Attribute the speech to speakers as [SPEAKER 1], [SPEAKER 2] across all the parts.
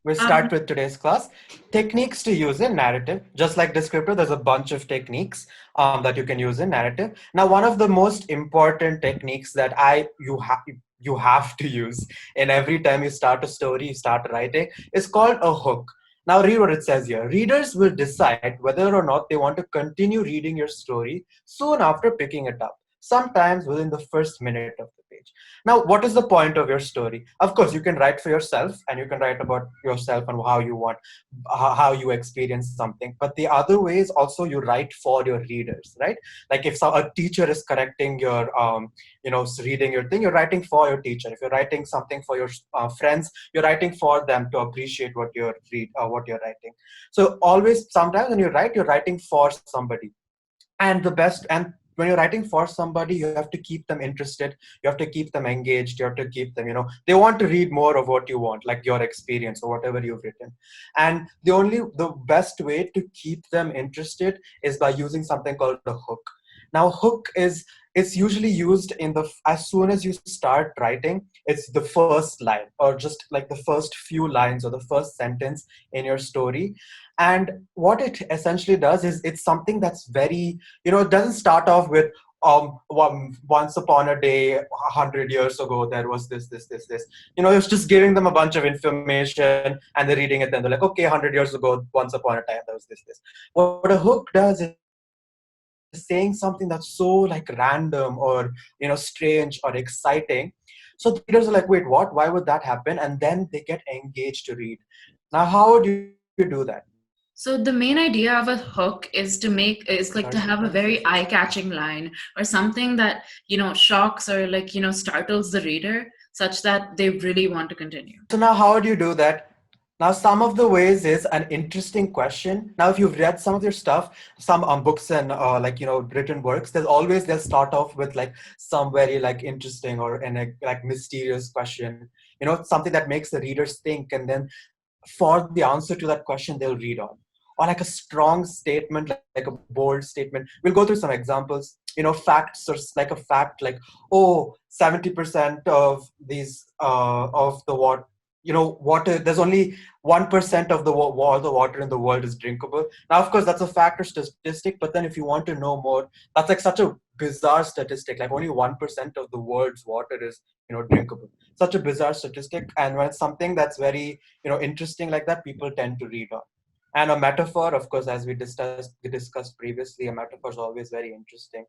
[SPEAKER 1] We
[SPEAKER 2] Um,
[SPEAKER 1] start with today's class. Techniques to use in narrative. Just like descriptor, there's a bunch of techniques that you can use in narrative. Now, one of the most important techniques that you have to use in every time you start a story, you start writing, is called a hook. Now, read what it says here. Readers will decide whether or not they want to continue reading your story soon after picking it up, sometimes within the first minute of the page. Now, what is the point of your story? Of course, you can write for yourself and you can write about yourself and how you want, how you experience something. But the other way is also you write for your readers, right? Like if a teacher is correcting your, reading your thing, you're writing for your teacher. If you're writing something for your friends, you're writing for them to appreciate what you're writing. So always, sometimes when you write, you're writing for somebody, and when you're writing for somebody, you have to keep them interested, you have to keep them engaged, you have to keep them, they want to read more of what you want, like your experience or whatever you've written. And the best way to keep them interested is by using something called a hook. Now, hook is, it's usually used as soon as you start writing. It's the first line, or just like the first few lines or the first sentence in your story. And what it essentially does is, it's something that's very, it doesn't start off with once upon a day, 100 years ago, there was this. It's just giving them a bunch of information and they're reading it, then they're like, okay, 100 years ago, once upon a time, there was this. What a hook does is saying something that's so like random or strange or exciting. So the readers are like, wait, what? Why would that happen? And then they get engaged to read. Now, how would you do that?
[SPEAKER 2] so the main idea of a hook is
[SPEAKER 1] Sorry,
[SPEAKER 2] like to
[SPEAKER 1] you're
[SPEAKER 2] have
[SPEAKER 1] trying
[SPEAKER 2] a
[SPEAKER 1] to say
[SPEAKER 2] very
[SPEAKER 1] something.
[SPEAKER 2] eye-catching line or something that, shocks or like, startles the reader such that they really want to continue.
[SPEAKER 1] So now, how do you do that? Now, some of the ways is an interesting question. Now, if you've read some of your stuff, some books and written works, they'll start off with like some very like interesting or like mysterious question. Something that makes the readers think, and then for the answer to that question, they'll read on. Or like a strong statement, like a bold statement. We'll go through some examples. Facts, or like a fact, like, oh, 70% of these of the water, there's only 1% of all the water in the world is drinkable. Now, of course, that's a fact or statistic, but then if you want to know more, that's like such a bizarre statistic. Like only 1% of the world's water is drinkable. Such a bizarre statistic. And when it's something that's very interesting like that, people tend to read on. And a metaphor, of course, as we discussed previously, a metaphor is always very interesting.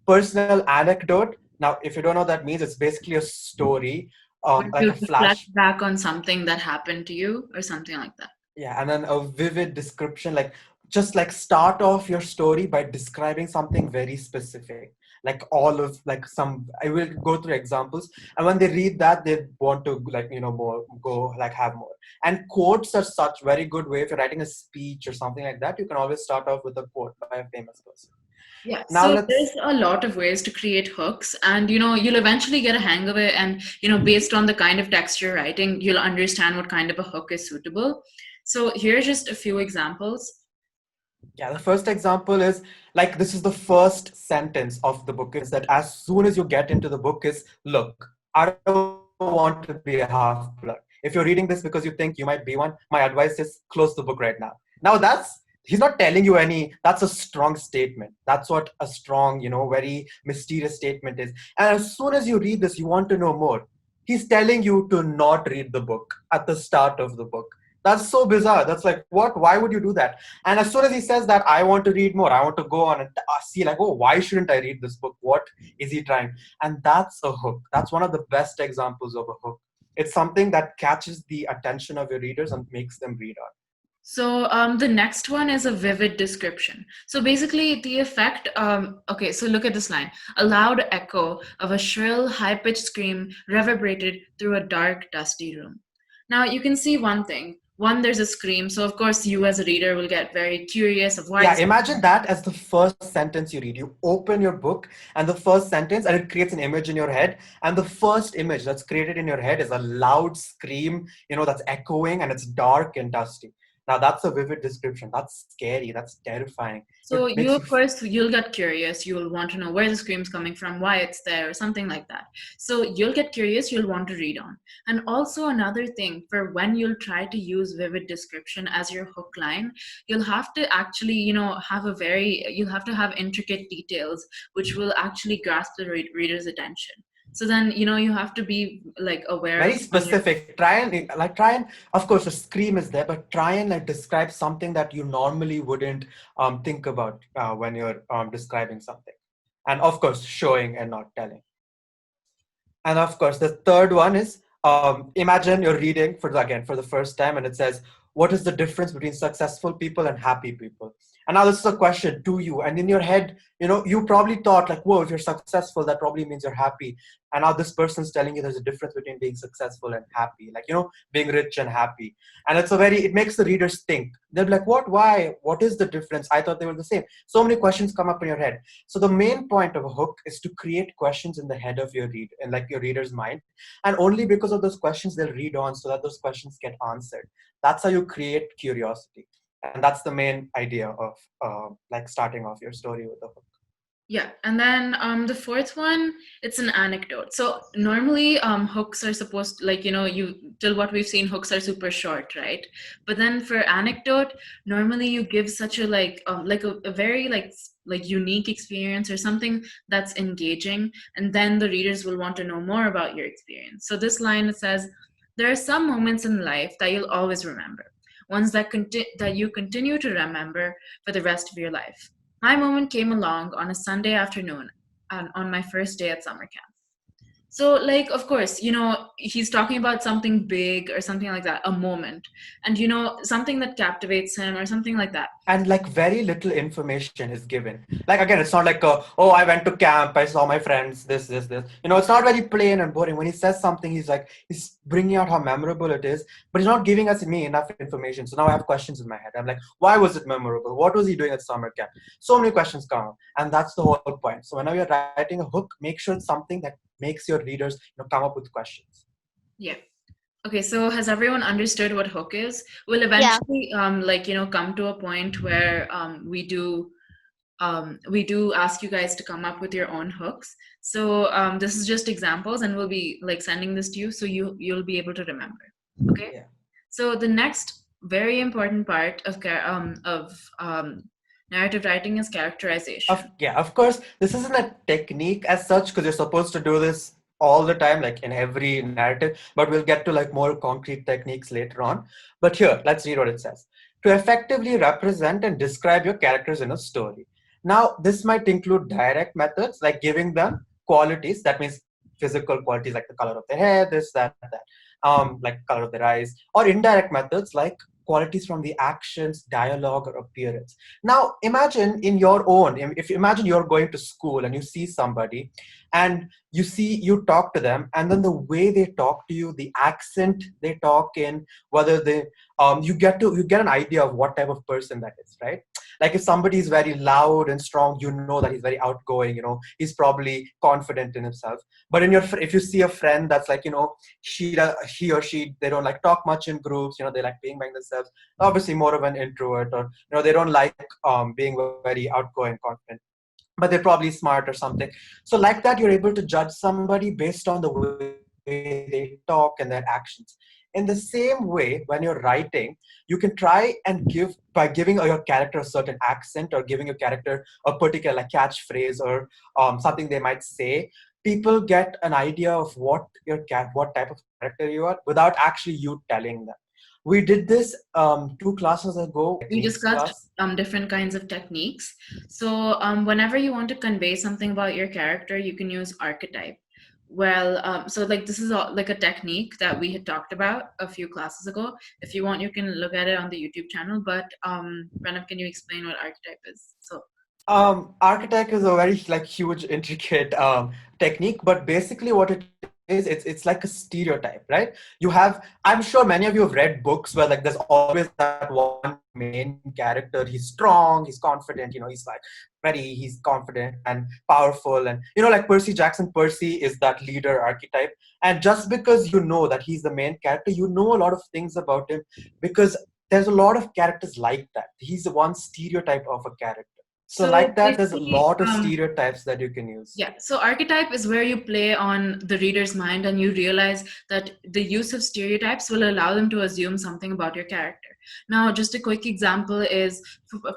[SPEAKER 1] Personal anecdote. Now, if you don't know what that means, it's basically a story,
[SPEAKER 2] Or
[SPEAKER 1] like
[SPEAKER 2] to
[SPEAKER 1] a
[SPEAKER 2] reflect
[SPEAKER 1] flash.
[SPEAKER 2] back on something that happened to you or something like that.
[SPEAKER 1] Yeah, and then a vivid description, like just like start off your story by describing something very specific, like all of like some. I will go through examples, and when they read that, they want to like more, go like have more. And quotes are such very good way. If you're writing a speech or something like that, you can always start off with a quote by a famous person.
[SPEAKER 2] Yeah,
[SPEAKER 1] Now
[SPEAKER 2] so there's
[SPEAKER 1] let's.
[SPEAKER 2] a lot of ways to create hooks, and you'll eventually get a hang of it. And based on the kind of text you're writing, you'll understand what kind of a hook is suitable. So here's just a few examples.
[SPEAKER 1] Yeah, the first example is like, this is the first sentence of the book, is that as soon as you get into the book is, look, I don't want to be a half blood. If you're reading this because you think you might be one, my advice is close the book right now. Now that's, he's not telling you any, that's a strong statement. That's what a strong, very mysterious statement is. And as soon as you read this, you want to know more. He's telling you to not read the book at the start of the book. That's so bizarre. That's like, what? Why would you do that? And as soon as he says that, I want to read more, I want to go on and see, like, oh, why shouldn't I read this book? What is he trying? And that's a hook. That's one of the best examples of a hook. It's something that catches the attention of your readers and makes them read on.
[SPEAKER 2] So the next one is a vivid description. So basically, the effect. Okay, so look at this line: a loud echo of a shrill, high-pitched scream reverberated through a dark, dusty room. Now you can see one thing. One, there's a scream. So of course, you as a reader will get very curious of why
[SPEAKER 1] Yeah,
[SPEAKER 2] is.
[SPEAKER 1] imagine that as the first sentence you read. You open your book and the first sentence, and it creates an image in your head. And the first image that's created in your head is a loud scream, that's echoing and it's dark and dusty. Now that's a vivid description. That's scary. That's terrifying.
[SPEAKER 2] So
[SPEAKER 1] It
[SPEAKER 2] you,
[SPEAKER 1] makes you
[SPEAKER 2] of course, you'll get curious. You'll want to know where the scream's coming from, why it's there, or something like that. So you'll get curious. You'll want to read on. And also another thing for when you'll try to use vivid description as your hook line, you'll have to actually, you'll have to have intricate details which will actually grasp the reader's attention. So then, you have to be like aware
[SPEAKER 1] very
[SPEAKER 2] of when you're.
[SPEAKER 1] specific. Try and of course the scream is there, but try and like describe something that you normally wouldn't think about when you're describing something, and of course showing and not telling. And of course, the third one is imagine you're reading for the first time, and it says, "What is the difference between successful people and happy people?" And now this is a question to you, and in your head, you probably thought like, "Whoa, if you're successful, that probably means you're happy." And now this person's telling you there's a difference between being successful and happy, like being rich and happy. And it makes the readers think. They'll be like, "What? Why? What is the difference? I thought they were the same." So many questions come up in your head. So the main point of a hook is to create questions in the head of your read and like your reader's mind, and only because of those questions they'll read on so that those questions get answered. That's how you create curiosity, and that's the main idea of like starting off your story with a hook.
[SPEAKER 2] Yeah, and then the fourth one, it's an anecdote. So normally hooks are supposed like you till what we've seen, hooks are super short, right? But then for anecdote, normally you give such a like a very like unique experience or something that's engaging, and then the readers will want to know more about your experience. So this line, it says, there are some moments in life that you'll always remember, ones that you continue to remember for the rest of your life. My moment came along on a Sunday afternoon and on my first day at summer camp. So, like, of course, he's talking about something big or something like that, a moment, and, something that captivates him or something like that.
[SPEAKER 1] And like very little information is given. Like again, it's not like oh, I went to camp, I saw my friends, this. It's not very plain and boring. When he says something, he's bringing out how memorable it is, but he's not giving us me enough information. So now I have questions in my head. I'm like, why was it memorable? What was he doing at summer camp? So many questions come up, and that's the whole point. So whenever you're writing a hook, make sure it's something that makes your readers come up with questions.
[SPEAKER 2] Yeah. Okay, so has everyone understood what hook is? We'll
[SPEAKER 3] Yeah.
[SPEAKER 2] eventually, come to a point where we do ask you guys to come up with your own hooks. So this is just examples, and we'll be like sending this to you, so you'll be able to remember. Okay.
[SPEAKER 1] Yeah.
[SPEAKER 2] So the next very important part of narrative writing is characterization.
[SPEAKER 1] Of course, this isn't a technique as such because you're supposed to do this all the time, like in every narrative, but we'll get to like more concrete techniques later on. But here, let's read what it says. To effectively represent and describe your characters in a story. Now, this might include direct methods like giving them qualities, that means physical qualities like the color of their hair, this, that, like color of their eyes, or indirect methods like qualities from the actions, dialogue, or appearance. Now, imagine in your own, if you imagine you're going to school and you see somebody and you talk to them, and then the way they talk to you, the accent they talk in, whether they, you get an idea of what type of person that is, right? Like if somebody is very loud and strong, you know that he's very outgoing, he's probably confident in himself. But if you see a friend that's like, he or she, they don't like talk much in groups, they like being by themselves, obviously more of an introvert, or they don't like being very outgoing, confident, but they're probably smart or something. So like that, you're able to judge somebody based on the way they talk and their actions. In the same way, when you're writing, you can try and by giving your character a certain accent, or giving your character a particular like catchphrase, or something they might say, people get an idea of what type of character you are without actually you telling them. We did this 2 classes ago,
[SPEAKER 2] We
[SPEAKER 1] techniques
[SPEAKER 2] discussed
[SPEAKER 1] class.
[SPEAKER 2] different kinds of techniques. So whenever you want to convey something about your character, you can use archetype. Well, so like this is like a technique that we had talked about a few classes ago. If you want, you can look at it on the YouTube channel. But Pranav, can you explain what archetype is? So
[SPEAKER 1] Architect is a very like huge, intricate technique, but basically what it is, it's like a stereotype, right? I'm sure many of you have read books where like there's always that one main character. He's strong, he's confident, he's confident and powerful, and like Percy Jackson. Percy is that leader archetype, and just because you know that he's the main character, you know a lot of things about him because there's a lot of characters like that. He's the one stereotype of a character. So
[SPEAKER 2] So
[SPEAKER 1] like that, there's a
[SPEAKER 2] basically,
[SPEAKER 1] lot of stereotypes that you can use.
[SPEAKER 2] yeah, so archetype is where you play on the reader's mind and you realize that the use of stereotypes will allow them to assume something about your character. Now, just a quick example is,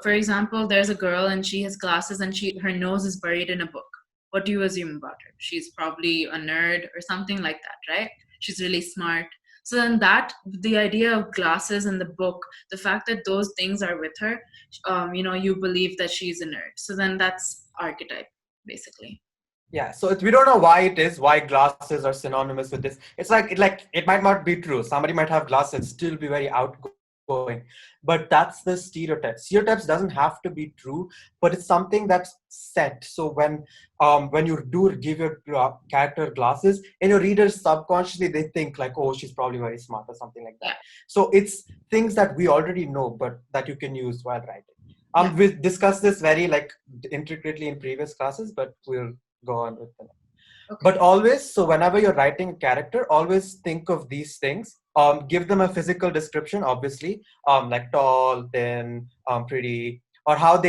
[SPEAKER 2] for example, there's a girl and she has glasses and her nose is buried in a book. What do you assume about her? She's probably a nerd or something like that, right? She's really smart. So then the idea of glasses and the book, the fact that those things are with her, you believe that she's a nerd. So then that's archetype, basically.
[SPEAKER 1] Yeah, so we don't know why it is, why glasses are synonymous with this. It's like it might not be true. Somebody might have glasses, still be very outgoing, but that's the stereotype. Stereotypes doesn't have to be true, but it's something that's set. So when you do give your character glasses, in your readers subconsciously they think like, oh, she's probably very smart or something like that.
[SPEAKER 2] Yeah.
[SPEAKER 1] So it's things that we already know, but that you can use while writing.
[SPEAKER 2] Yeah.
[SPEAKER 1] We discussed this very like intricately in previous classes, but we'll go on with them.
[SPEAKER 2] Okay.
[SPEAKER 1] But always, so whenever you're writing a character, always think of these things. Give them a physical description, obviously, like tall, thin, pretty, or how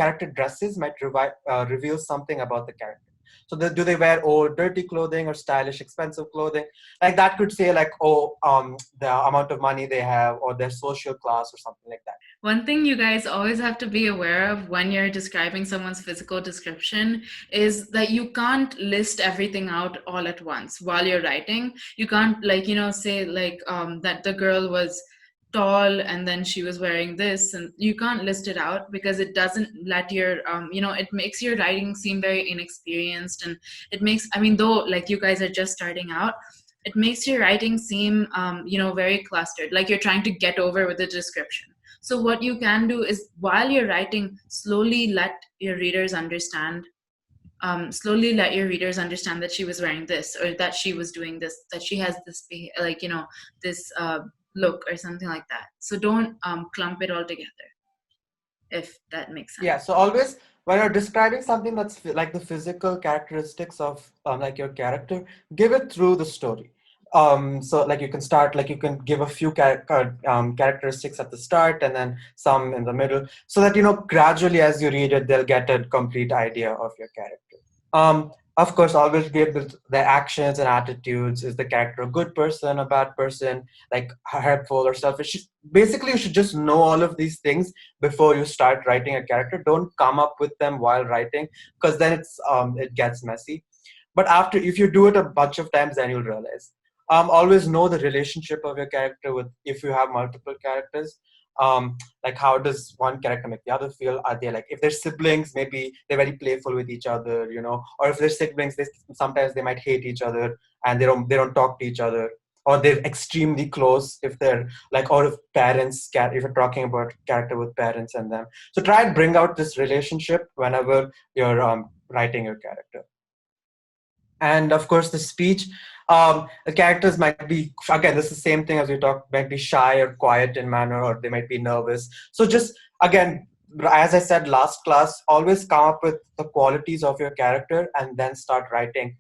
[SPEAKER 1] character dresses might reveal something about the character. So do they wear old, dirty clothing or stylish, expensive clothing? Like that could say like, oh, the amount of money they have or their social class or something like that.
[SPEAKER 2] One thing you guys always have to be aware of when you're describing someone's physical description is that you can't list everything out all at once while you're writing. You can't, like, say like that the girl was tall and then she was wearing this, and you can't list it out because it doesn't let it makes your writing seem very inexperienced, and it makes, I mean, though like you guys are just starting out, it makes your writing seem very clustered, like you're trying to get over with the description. So what you can do is, while you're writing, slowly let your readers understand that she was wearing this, or that she was doing this, that she has this this look or something like that. So don't clump it all together, if that makes sense.
[SPEAKER 1] Yeah, so always when you're describing something that's like the physical characteristics of like your character, give it through the story. So like you can start, like you can give a few characteristics at the start and then some in the middle, so that gradually as you read it, they'll get a complete idea of your character. Of course, always give their actions and attitudes. Is the character a good person, a bad person, like helpful or selfish? Basically, you should just know all of these things before you start writing a character. Don't come up with them while writing, because then it gets messy. But after, if you do it a bunch of times, then you'll realize. Always know the relationship of your character with, if you have multiple characters. Like how does one character make the other feel? Are they like, if they're siblings, maybe they're very playful with each other, or if they're siblings, sometimes they might hate each other and they don't talk to each other, or they're extremely close if they're like, or if if you're talking about character with parents and them. So try and bring out this relationship whenever you're writing your character. And of course the speech, the characters might be, again, this is the same thing as we talked, might be shy or quiet in manner, or they might be nervous. So just, again, as I said last class, always come up with the qualities of your character and then start writing,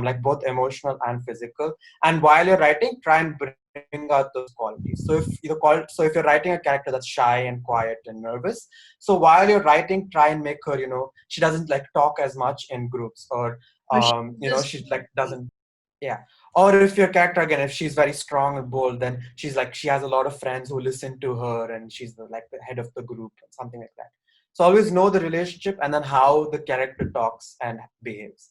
[SPEAKER 1] like both emotional and physical. And while you're writing, try and bring out those qualities. So if you're writing a character that's shy and quiet and nervous, so while you're writing, try and make her, she doesn't like talk as much in groups, or
[SPEAKER 2] Or she just
[SPEAKER 1] she like doesn't. Yeah. Or if your character, again, if she's very strong and bold, then she's like, she has a lot of friends who listen to her and she's like the head of the group, something like that. So always know the relationship and then how the character talks and behaves.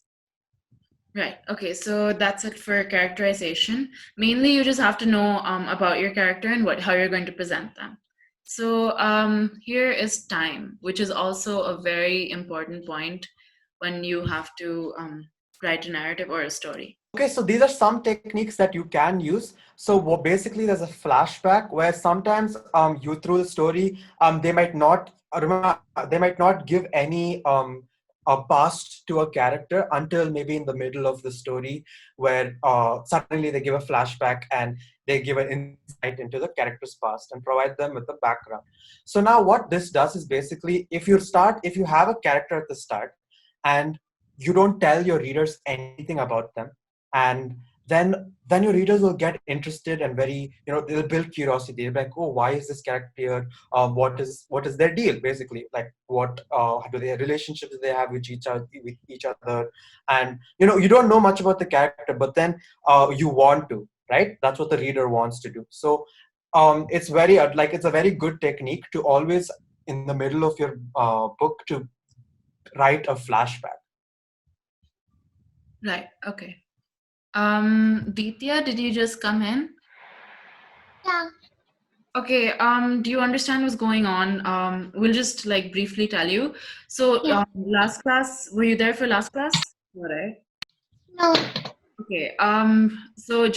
[SPEAKER 2] Right. Okay. So that's it for characterization. Mainly, you just have to know about your character and how you're going to present them. So here is time, which is also a very important point when you have to write a narrative or a story.
[SPEAKER 1] Okay, so these are some techniques that you can use. So basically, there's a flashback where sometimes you, through the story, they might not they might not give any a past to a character until maybe in the middle of the story, where suddenly they give a flashback and they give an insight into the character's past and provide them with the background. So now what this does is, basically, if you have a character at the start and you don't tell your readers anything about them, and then your readers will get interested and very, they'll build curiosity. They'll be like, oh, why is this character here? What is their deal, basically? Like, what do they relationships do they have with each other? And you don't know much about the character, but then you want to, right? That's what the reader wants to do. So it's very like it's a very good technique to always in the middle of your book to write a flashback.
[SPEAKER 2] Right. Okay. Ditya, did you just come in?
[SPEAKER 3] Yeah.
[SPEAKER 2] Okay, do you understand what's going on? We'll just like briefly tell you. So,
[SPEAKER 3] Yeah.
[SPEAKER 2] last class, were you there for last class? All right.
[SPEAKER 3] No.
[SPEAKER 2] Okay. So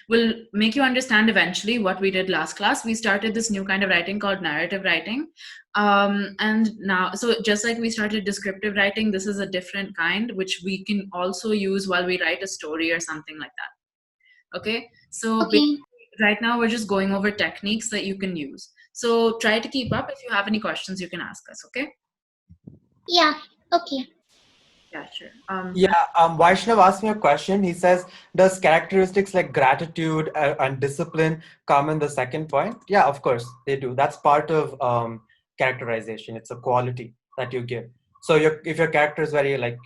[SPEAKER 2] we'll make you understand eventually what we did last class. We started this new kind of writing called narrative writing. And now, so just like we started descriptive writing, this is a different kind which we can also use while we write a story or something like that. Okay. So
[SPEAKER 3] Okay.
[SPEAKER 2] right now we're just going over techniques that you can use. So try to keep up. If you have any questions, you can ask us. Okay.
[SPEAKER 3] Yeah. Okay.
[SPEAKER 2] Yeah, sure.
[SPEAKER 1] Yeah, Vaishnav asked me a question. He says, does characteristics like gratitude and discipline come in the second point? Yeah, of course they do. That's part of characterization. It's a quality that you give. So if your character is very like,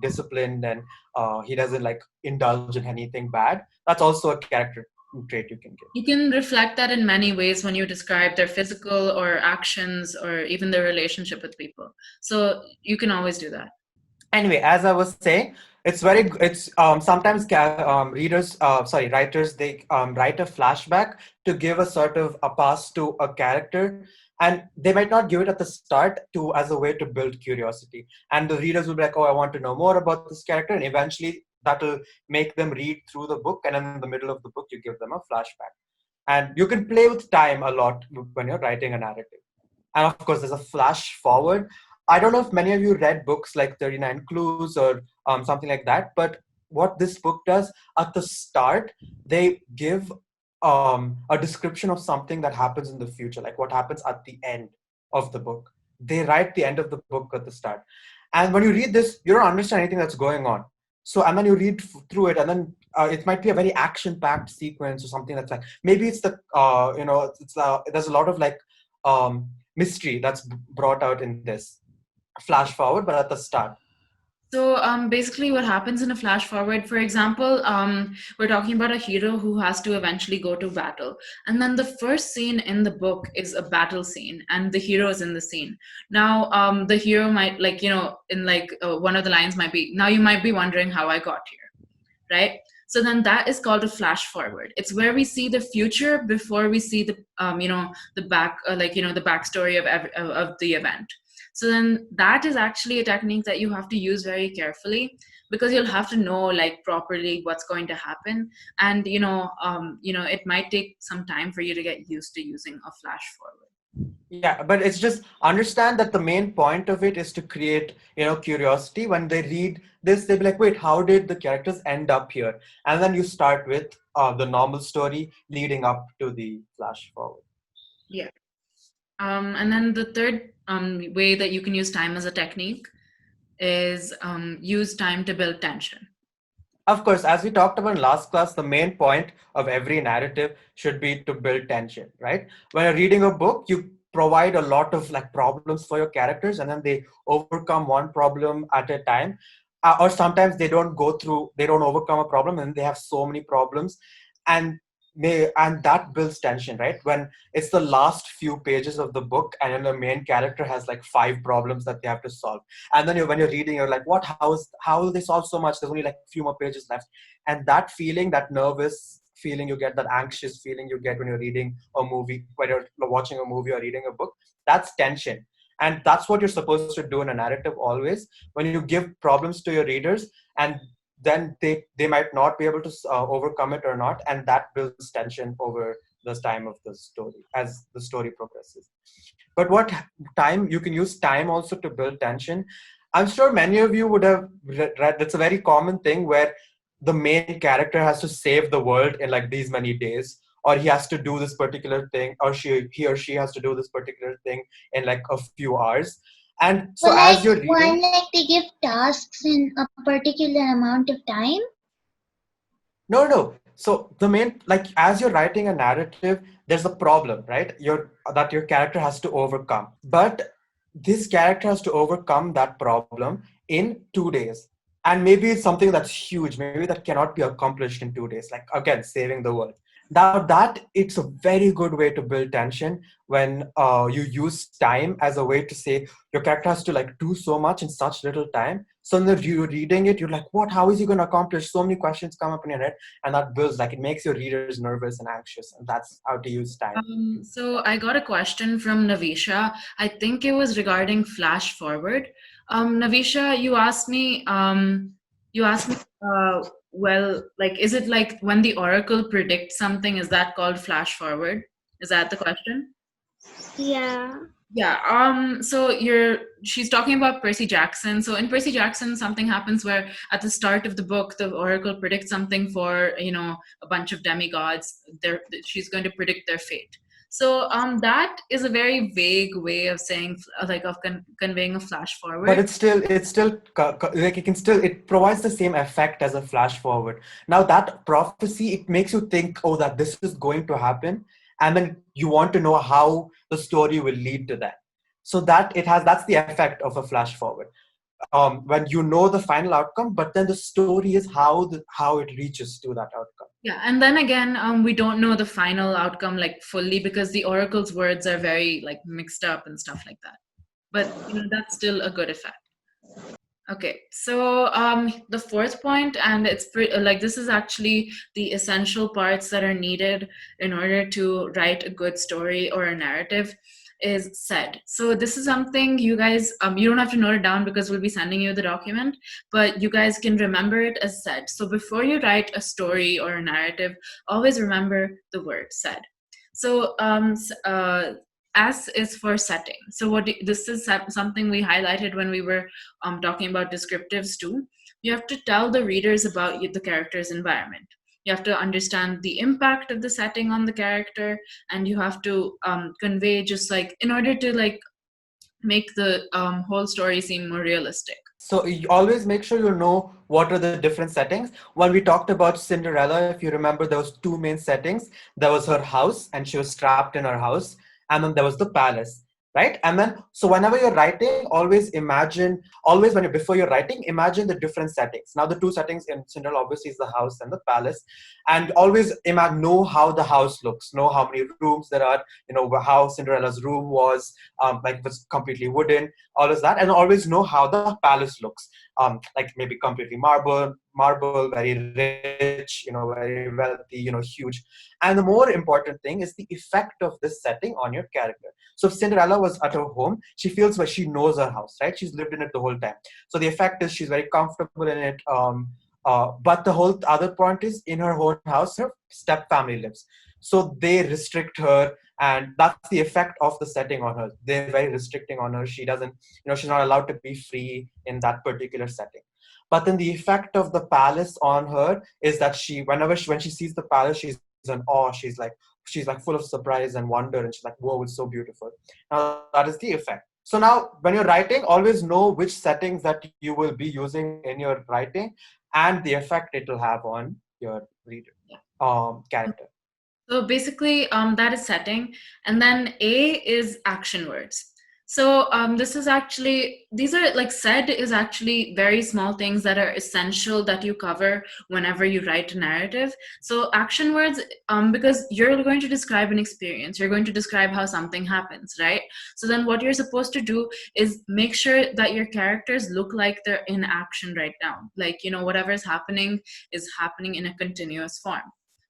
[SPEAKER 1] disciplined, and he doesn't like indulge in anything bad, that's also a character trait you can give.
[SPEAKER 2] You can reflect that in many ways when you describe their physical or actions or even their relationship with people. So you can always do that.
[SPEAKER 1] Anyway, as I was saying, it's sometimes readers, sorry, writers, they write a flashback to give a sort of a pass to a character, and they might not give it at the start to as a way to build curiosity, and the readers will be like, oh, I want to know more about this character, and eventually that'll make them read through the book, and in the middle of the book you give them a flashback. And you can play with time a lot when you're writing a narrative. And of course, there's a flash forward. I don't know if many of you read books like 39 Clues or something like that, but what this book does at the start, they give a description of something that happens in the future, like what happens at the end of the book. They write the end of the book at the start. And when you read this, you don't understand anything that's going on. So, and then you read through it, and then it might be a very action-packed sequence or something that's like, maybe it's there's a lot of like, mystery that's brought out in this flash forward, but at the start.
[SPEAKER 2] So basically, what happens in a flash forward, for example, we're talking about a hero who has to eventually go to battle. And then the first scene in the book is a battle scene, and the hero is in the scene. Now, the hero might, like, in like one of the lines might be, now you might be wondering how I got here, right? So then that is called a flash forward. It's where we see the future before we see the back, the backstory of the event. So then that is actually a technique that you have to use very carefully, because you'll have to know like properly what's going to happen, and it might take some time for you to get used to using a flash forward.
[SPEAKER 1] Yeah, but it's just understand that the main point of it is to create, curiosity. When they read this, they'll be like, wait, how did the characters end up here? And then you start with the normal story leading up to the flash forward.
[SPEAKER 2] Yeah. And then the third way that you can use time as a technique is use time to build tension.
[SPEAKER 1] Of course, as we talked about in last class, the main point of every narrative should be to build tension, right? When you're reading a book, you provide a lot of like problems for your characters, and then they overcome one problem at a time. Or sometimes they don't overcome a problem, and they have so many problems, and and that builds tension, right? When it's the last few pages of the book, and then the main character has like 5 problems that they have to solve, and then when you're reading, you're like, what, how will they solve so much? There's only like a few more pages left. And that feeling, that nervous feeling you get, that anxious feeling you get when you're reading a movie, when you're watching a movie or reading a book, that's tension. And that's what you're supposed to do in a narrative always, when you give problems to your readers, and then they might not be able to overcome it or not, and that builds tension over the time of the story as the story progresses. But what time you can use time also to build tension. I'm sure many of you would have read, that's a very common thing where the main character has to save the world in like these many days, or he has to do this particular thing, or he or she has to do this particular thing in like a few hours. And so
[SPEAKER 3] Well,
[SPEAKER 1] as
[SPEAKER 3] like
[SPEAKER 1] you're reading,
[SPEAKER 3] one, like they give tasks in a particular amount of time.
[SPEAKER 1] No, no. So the main, like, as you're writing a narrative, there's a problem, right? Your character has to overcome. But this character has to overcome that problem in 2 days. And maybe it's something that's huge. Maybe that cannot be accomplished in 2 days. Like, again, saving the world. Now that it's a very good way to build tension when you use time as a way to say your character has to like do so much in such little time. So when you're reading it, you're like, what? How is he going to accomplish? So many questions come up in your head, and that builds like it makes your readers nervous and anxious, and that's how to use time.
[SPEAKER 2] So I got a question from Navisha. I think it was regarding flash forward. Navisha, you asked me, well, like, is it like when the oracle predicts something, is that called flash forward? Is that the question?
[SPEAKER 3] Yeah.
[SPEAKER 2] Yeah, so she's talking about Percy Jackson. So in Percy Jackson, something happens where at the start of the book, the Oracle predicts something for, a bunch of demigods. She's going to predict their fate. So that is a very vague way of saying, like, of conveying a flash
[SPEAKER 1] But
[SPEAKER 2] forward.
[SPEAKER 1] it's still like it provides the same effect as a flash forward. Now that prophecy, it makes you think, oh, that this is going to happen, and then you want to know how the story will lead to that. So that's the effect of a flash forward. When you know the final outcome, but then the story is how it reaches to that outcome.
[SPEAKER 2] Yeah, and then again, we don't know the final outcome like fully because the Oracle's words are very like mixed up and stuff like that. But that's still a good effect. Okay, so the fourth point, and like this is actually the essential parts that are needed in order to write a good story or a narrative, is said. So this is something you guys, you don't have to note it down because we'll be sending you the document, but you guys can remember it as said. So before you write a story or a narrative, always remember the word said. So S is for setting. So this is something we highlighted when we were talking about descriptives too. You have to tell the readers about the character's environment. You have to understand the impact of the setting on the character, and you have to convey just like in order to like make the whole story seem more realistic.
[SPEAKER 1] So you always make sure you know what are the different settings. When we talked about Cinderella, if you remember, there was two main settings. There was her house, and she was trapped in her house, and then there was the palace, right? And then so whenever you're writing, always when you before you're writing, imagine the different settings. Now the two settings in Cinderella obviously is the house and the palace, and always know how the house looks, know how many rooms there are, how Cinderella's room was, like it was completely wooden, all of that, and always know how the palace looks, like maybe completely marble, very rich, very wealthy, huge. And the more important thing is the effect of this setting on your character. So if Cinderella was at her home, she feels where she knows her house, right? She's lived in it the whole time. So the effect is she's very comfortable in it. But the whole other point is in her own house, her step family lives. So they restrict her, and that's the effect of the setting on her. They're very restricting on her. She doesn't, she's not allowed to be free in that particular setting. But then the effect of the palace on her is that when she sees the palace, she's in awe. She's like full of surprise and wonder, and she's like, whoa, it's so beautiful. Now that is the effect. So now when you're writing, always know which settings that you will be using in your writing and the effect it will have on your reader character.
[SPEAKER 2] So basically, that is setting, and then A is action words. So this is actually these are like said is actually very small things that are essential that you cover whenever you write a narrative. So action words, because you're going to describe an experience, you're going to describe how something happens, right? So then what you're supposed to do is make sure that your characters look like they're in action right now, like whatever's happening is happening in a continuous form.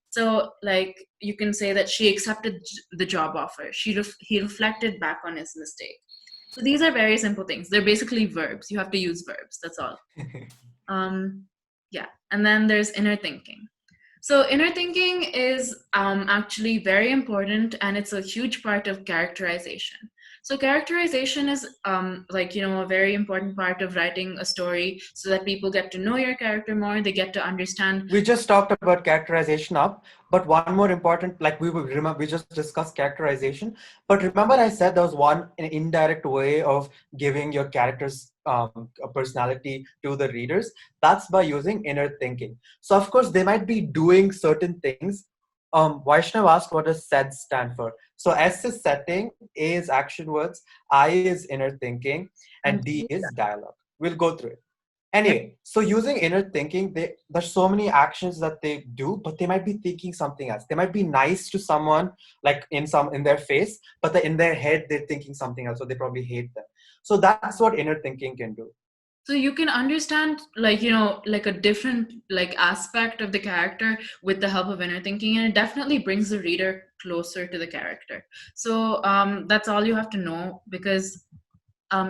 [SPEAKER 2] So, like, you can say that she accepted the job offer. He reflected back on his mistake. So these are very simple things. They're basically verbs. You have to use verbs. That's all. Um, yeah. And then there's inner thinking. So inner thinking is actually very important, and it's a huge part of characterization. So characterization is like a very important part of writing a story, so that people get to know your character more. They get to understand.
[SPEAKER 1] We just talked about characterization up, but one more important, like we will remember, we just discussed characterization. But remember, I said there was one an indirect way of giving your characters a personality to the readers, that's by using inner thinking. So of course they might be doing certain things. Vaishnav asked what does SED stand for. So S is setting, A is action words, I is inner thinking, and
[SPEAKER 2] And
[SPEAKER 1] D is dialogue. We'll go through it. Anyway, so using inner thinking, there's so many actions that they do, but they might be thinking something else. They might be nice to someone, like in their face, but in their head they're thinking something else, so they probably hate them. So that's what inner thinking can do.
[SPEAKER 2] so you can understand, like, like a different like aspect of the character with the help of inner thinking, and it definitely brings the reader closer to the character. So that's all you have to know, because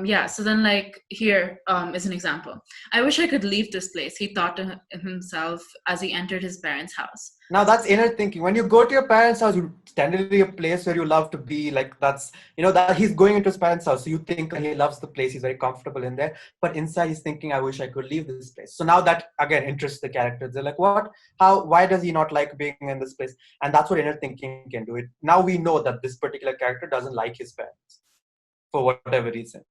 [SPEAKER 2] yeah, so then, like, here is an example. I wish I could leave this place, he thought to himself as he entered his parents' house.
[SPEAKER 1] Now that's inner thinking. When you go to your parents' house, you generally a place where you love to be. Like that's that he's going into his parents' house, so you think he loves the place. He's very comfortable in there, but inside he's thinking, "I wish I could leave this place." So now that again interests the characters. They're like, "What? How? Why does he not like being in this place?" And that's what inner thinking can do. It now we know that this particular character doesn't like his parents for whatever reason.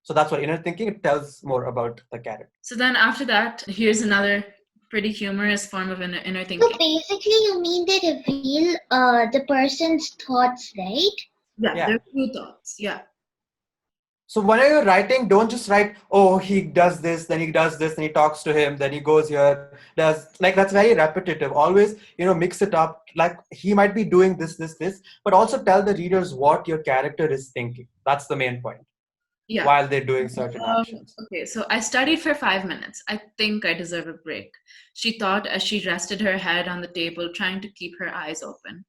[SPEAKER 1] So that's what inner thinking. It tells more about the character.
[SPEAKER 2] So then after that, here's another pretty humorous form of inner
[SPEAKER 3] So
[SPEAKER 2] thinking.
[SPEAKER 3] basically, you mean they reveal the person's thoughts, right?
[SPEAKER 2] Yeah, there
[SPEAKER 1] Yeah.
[SPEAKER 2] are few thoughts. Yeah.
[SPEAKER 1] So whenever you're writing, don't just write, oh, he does this, then he does this, then he talks to him, then he goes here, does like that's very repetitive. Always, mix it up. Like he might be doing this, but also tell the readers what your character is thinking. That's the main point
[SPEAKER 2] Yeah.
[SPEAKER 1] while they're doing certain actions.
[SPEAKER 2] Okay, so I studied for 5 minutes. I think I deserve a break, she thought as she rested her head on the table, trying to keep her eyes open.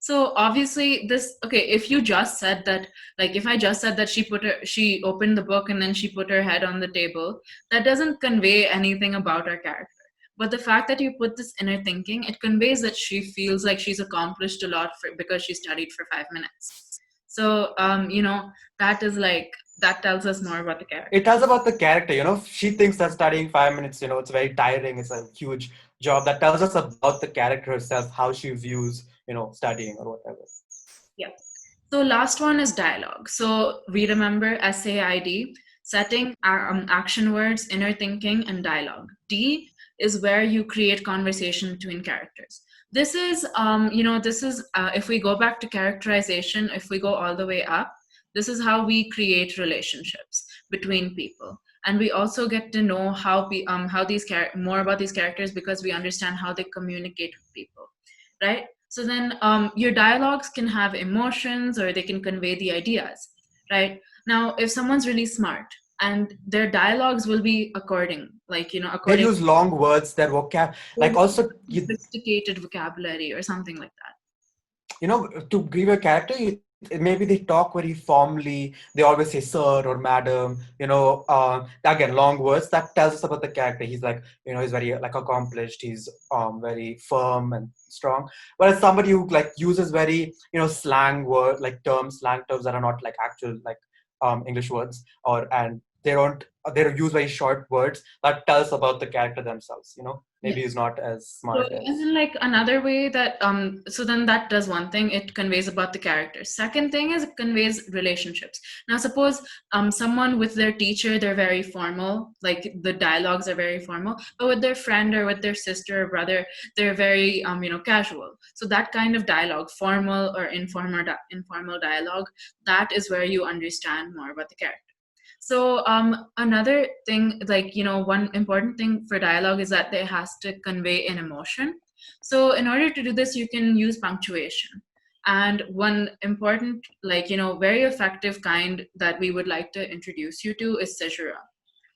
[SPEAKER 2] So obviously, okay, if you just said that, like if I just said that she opened the book and then she put her head on the table, that doesn't convey anything about her character. But the fact that you put this inner thinking, it conveys that she feels like she's accomplished a lot because she studied for 5 minutes. So that is like, that tells us more about the character.
[SPEAKER 1] It tells about the character. She thinks that studying 5 minutes, it's very tiring. It's a huge job. That tells us about the character herself, how she views, studying or whatever.
[SPEAKER 2] Yeah. So last one is dialogue. So we remember SAID, setting, action words, inner thinking, and dialogue. D is where you create conversation between characters. This is, if we go back to characterization, if we go all the way up, this is how we create relationships between people. And we also get to know how more about these characters, because we understand how they communicate with people, right? So then your dialogues can have emotions, or they can convey the ideas, right? Now, if someone's really smart, and their dialogues will be according, like,
[SPEAKER 1] They
[SPEAKER 2] according
[SPEAKER 1] use long words, their vocab, like also
[SPEAKER 2] sophisticated vocabulary or something like that.
[SPEAKER 1] to give a character, maybe they talk very formally. They always say sir or madam. Again, long words that tells us about the character. He's like, he's very like accomplished. He's very firm and strong. Whereas somebody who like uses very slang word like slang terms that are not like actual like English words, and they use very short words that tells about the character themselves. Maybe he's not as
[SPEAKER 2] So,
[SPEAKER 1] smart
[SPEAKER 2] and
[SPEAKER 1] as.
[SPEAKER 2] then like another way that so then that does one thing, it conveys about the character. Second thing is it conveys relationships. Now suppose someone with their teacher, they're very formal, like the dialogues are very formal, but with their friend or with their sister or brother, they're very casual. So that kind of dialogue, formal or informal dialogue, that is where you understand more about the character. So another thing, like, one important thing for dialogue is that it has to convey an emotion. So in order to do this, you can use punctuation. And one important, like, very effective kind that we would like to introduce you to is caesura.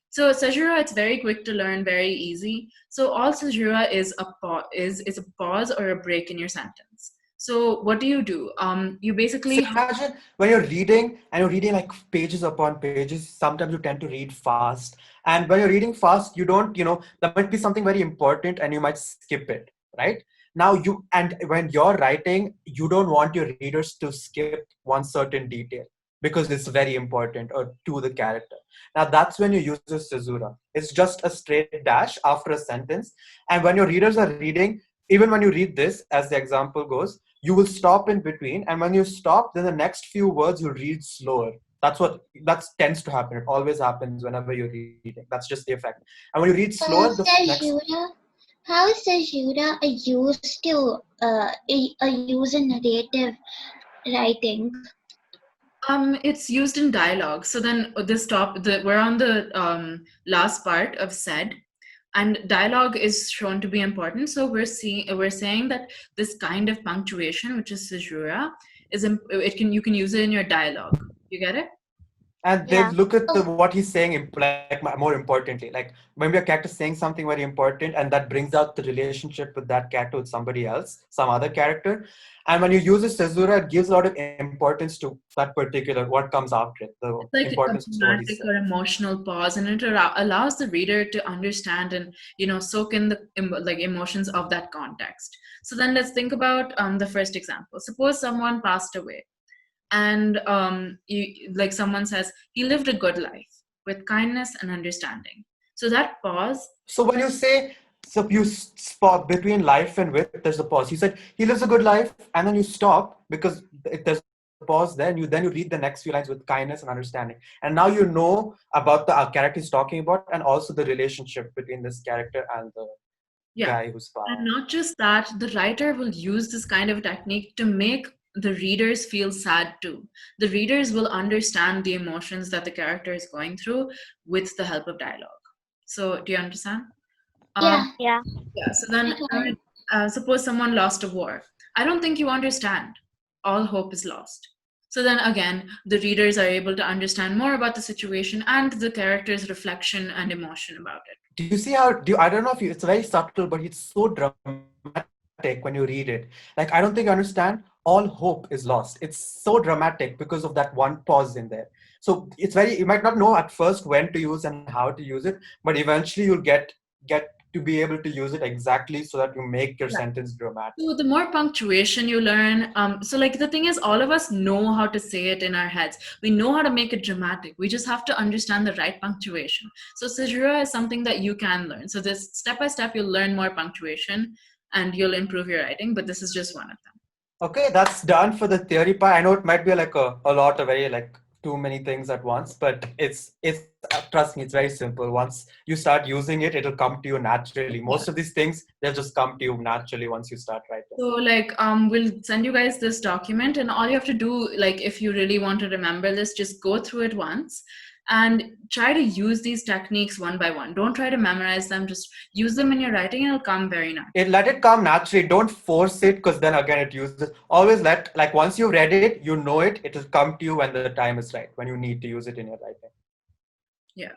[SPEAKER 2] So caesura, it's very quick to learn, very easy. So all caesura is a pause or a break in your sentence. So what do? You
[SPEAKER 1] So
[SPEAKER 2] basically
[SPEAKER 1] imagine when you're reading and you're reading like pages upon pages, sometimes you tend to read fast. And when you're reading fast, you don't, there might be something very important and you might skip it, right? And when you're writing, you don't want your readers to skip one certain detail because it's very important or to the character. Now that's when you use a caesura. It's just a straight dash after a sentence. And when your readers are reading, even when you read this, as the example goes, you will stop in between, and when you stop, then the next few words you'll read slower. That tends to happen. It always happens whenever you're reading. That's just the effect. And when you read slower,
[SPEAKER 3] So,
[SPEAKER 1] this next.
[SPEAKER 3] How is Sajura used to use a narrative writing?
[SPEAKER 2] It's used in dialogue. So then we're on the last part of said, and dialogue is shown to be important. So we're saying that this kind of punctuation, which is caesura, it can you can use it in your dialogue. You get it?
[SPEAKER 1] And they
[SPEAKER 4] Yeah.
[SPEAKER 1] look at
[SPEAKER 3] Oh,
[SPEAKER 1] what he's saying like more importantly, like when your character saying something very important and that brings out the relationship with that character with somebody else, some other character. And when you use a caesura, it gives a lot of importance to that particular what comes after it, the
[SPEAKER 2] It's like a
[SPEAKER 1] importance to what he
[SPEAKER 2] dramatic
[SPEAKER 1] said.
[SPEAKER 2] or emotional pause, and it allows the reader to understand and soak in the like emotions of that context. So then let's think about the first example. Suppose someone passed away, and like someone says he lived a good life with kindness and understanding. So that pause.
[SPEAKER 1] So when you say, so you spot between life and with, there's a pause. You said he lives a good life, and then you stop because there's a pause there, and then you read the next few lines with kindness and understanding. And now you know about the character he's talking about, and also the relationship between this character and the
[SPEAKER 2] Yeah.
[SPEAKER 1] guy who's
[SPEAKER 2] And
[SPEAKER 1] passed.
[SPEAKER 2] not just that, the writer will use this kind of technique to make the readers feel sad too. The readers will understand the emotions that the character is going through with the help of dialogue. So, do you understand? Um,
[SPEAKER 3] yeah,
[SPEAKER 4] Yeah.
[SPEAKER 2] yeah, so then
[SPEAKER 3] I got it.
[SPEAKER 2] suppose someone lost a war. I don't think you understand. All hope is lost. So then again, the readers are able to understand more about the situation and the character's reflection and emotion about it.
[SPEAKER 1] Do you see how? I don't know if you, it's very subtle, but it's so dramatic when you read it. Like I don't think you understand. All hope is lost. It's so dramatic because of that one pause in there. So it's very. You might not know at first when to use and how to use it, but eventually you'll get to be able to use it exactly so that you make your sentence dramatic.
[SPEAKER 2] So the more punctuation you learn, so like the thing is, all of us know how to say it in our heads. We know how to make it dramatic. We just have to understand the right punctuation. So Sejura is something that you can learn. So this step by step, you'll learn more punctuation and you'll improve your writing. But this is just one of them.
[SPEAKER 1] Okay, that's done for the theory part. I know it might be like a lot of very like too many things at once, but it's trust me, it's very simple. Once you start using it, it'll come to you naturally. Most of
[SPEAKER 2] Yeah.
[SPEAKER 1] these things they'll just come to you naturally once you start writing.
[SPEAKER 2] So like we'll send you guys this document, and all you have to do, like if you really want to remember this, just go through it once and try to use these techniques one by one. Don't try to memorize them, just use them in your writing and it'll come very naturally.
[SPEAKER 1] It let it come naturally. Don't force it because then again it uses always let like once you've read it, you know it, it'll come to you when the time is right, when you need to use it in your writing.
[SPEAKER 2] Yeah.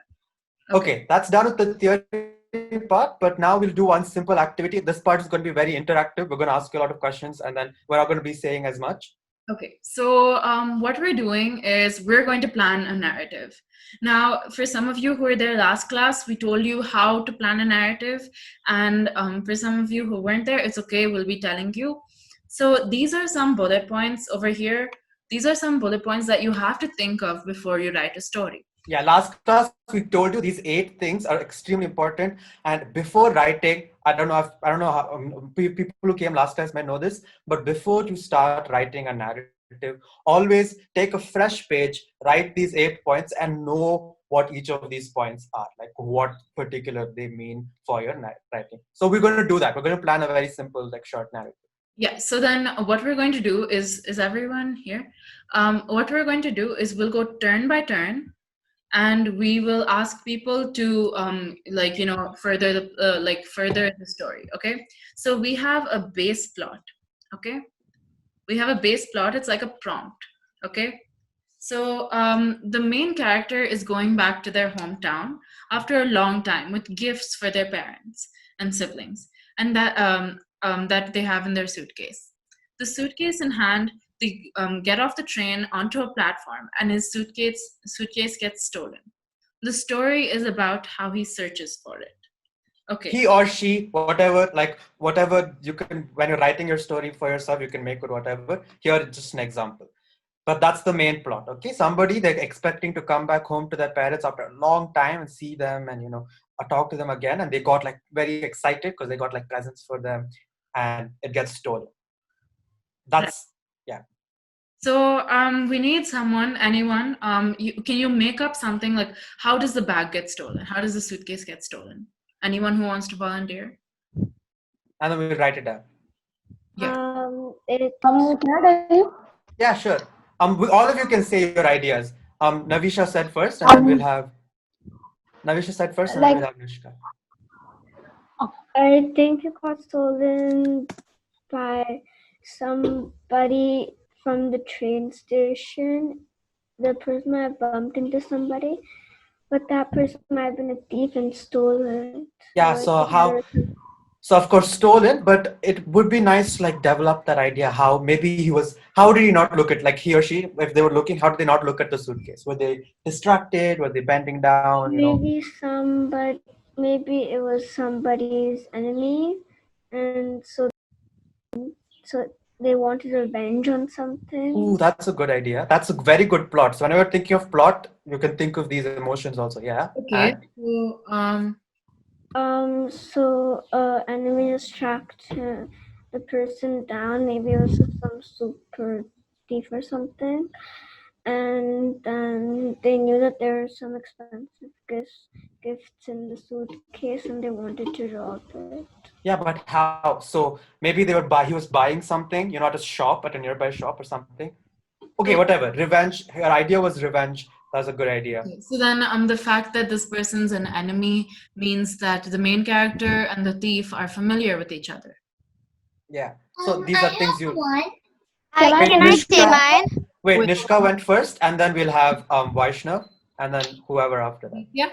[SPEAKER 2] Okay.
[SPEAKER 1] Okay, that's done with the theory part, but now we'll do one simple activity. This part is going to be very interactive. We're going to ask you a lot of questions and then we're not going to be saying as much.
[SPEAKER 2] Okay, so what we're doing is we're going to plan a narrative. Now, for some of you who were there last class, we told you how to plan a narrative. And for some of you who weren't there, it's okay, we'll be telling you. So these are some bullet points over here. These are some bullet points that you have to think of before you write a story.
[SPEAKER 1] Yeah, last class we told you these 8 things are extremely important. And before writing, I don't know how people who came last class might know this, but before you start writing a narrative, always take a fresh page, write these 8 points, and know what each of these points are, like what particular they mean for your writing. So we're going to do that. We're going to plan a very simple, like short narrative.
[SPEAKER 2] Yeah, so then what we're going to do is everyone here? What we're going to do is we'll go turn by turn and we will ask people to like further the further the story. Okay, so we have a base plot. Okay, we have a base plot. It's like a prompt. Okay, so the main character is going back to their hometown after a long time with gifts for their parents and siblings, and that they have in their suitcase. The suitcase in hand, they get off the train onto a platform, and his suitcase gets stolen. The story is about how he searches for it. Okay.
[SPEAKER 1] He or she, whatever, like whatever you can, when you're writing your story for yourself, you can make it whatever. Here is just an example. But that's the main plot. Okay, somebody they're expecting to come back home to their parents after a long time and see them and talk to them again, and they got like very excited because they got like presents for them, and it gets stolen.
[SPEAKER 2] Right.
[SPEAKER 1] That's yeah.
[SPEAKER 2] So we need someone, anyone. Can you make up something like how does the bag get stolen? How does the suitcase get stolen? Anyone who wants to volunteer?
[SPEAKER 1] And then we'll write it down.
[SPEAKER 2] Yeah.
[SPEAKER 4] It
[SPEAKER 5] Can I tell you?
[SPEAKER 1] Yeah, sure. All of you can say your ideas. Navisha said first, and then we'll
[SPEAKER 5] Um,
[SPEAKER 1] have Navisha said first, and then
[SPEAKER 5] like
[SPEAKER 1] we'll have Nishka.
[SPEAKER 4] I think it got stolen by somebody from the train station. The person might have bumped into somebody, but that person might have been a thief and stole it. So
[SPEAKER 1] Yeah.
[SPEAKER 4] I
[SPEAKER 1] So
[SPEAKER 4] think there
[SPEAKER 1] how?
[SPEAKER 4] was some.
[SPEAKER 1] So of course stolen, but it would be nice to like develop that idea. How maybe he was? How did he not look at like he or she? If they were looking, how did they not look at the suitcase? Were they distracted? Were they bending down?
[SPEAKER 4] Maybe it was somebody's enemy, and so they wanted revenge on something.
[SPEAKER 1] Ooh, that's a good idea. That's a very good plot. So whenever you're thinking of plot, you can think of these emotions also. Yeah.
[SPEAKER 2] Okay.
[SPEAKER 1] And
[SPEAKER 2] So
[SPEAKER 4] Enemy just tracked the person down. Maybe it was some super thief or something, and then they knew that there were some expensive gifts in the suitcase, and they wanted to rob it.
[SPEAKER 1] yeah, but how? So maybe they were buy. He was buying something, at a shop, at a nearby shop or something. Okay,
[SPEAKER 2] so
[SPEAKER 1] whatever. Revenge. Her idea was revenge. That's a good idea.
[SPEAKER 2] okay, so then the fact that this person's an enemy means that the main character and the thief are familiar with each other.
[SPEAKER 1] Yeah. So these
[SPEAKER 3] I
[SPEAKER 1] are things
[SPEAKER 3] have
[SPEAKER 1] you.
[SPEAKER 3] one.
[SPEAKER 5] can I
[SPEAKER 1] Wait,
[SPEAKER 5] can I say
[SPEAKER 1] Nishka.
[SPEAKER 5] mine?
[SPEAKER 1] Wait,
[SPEAKER 2] Wait,
[SPEAKER 1] Nishka went first, and then we'll have Vaishnav, and then whoever after that.
[SPEAKER 2] yeah.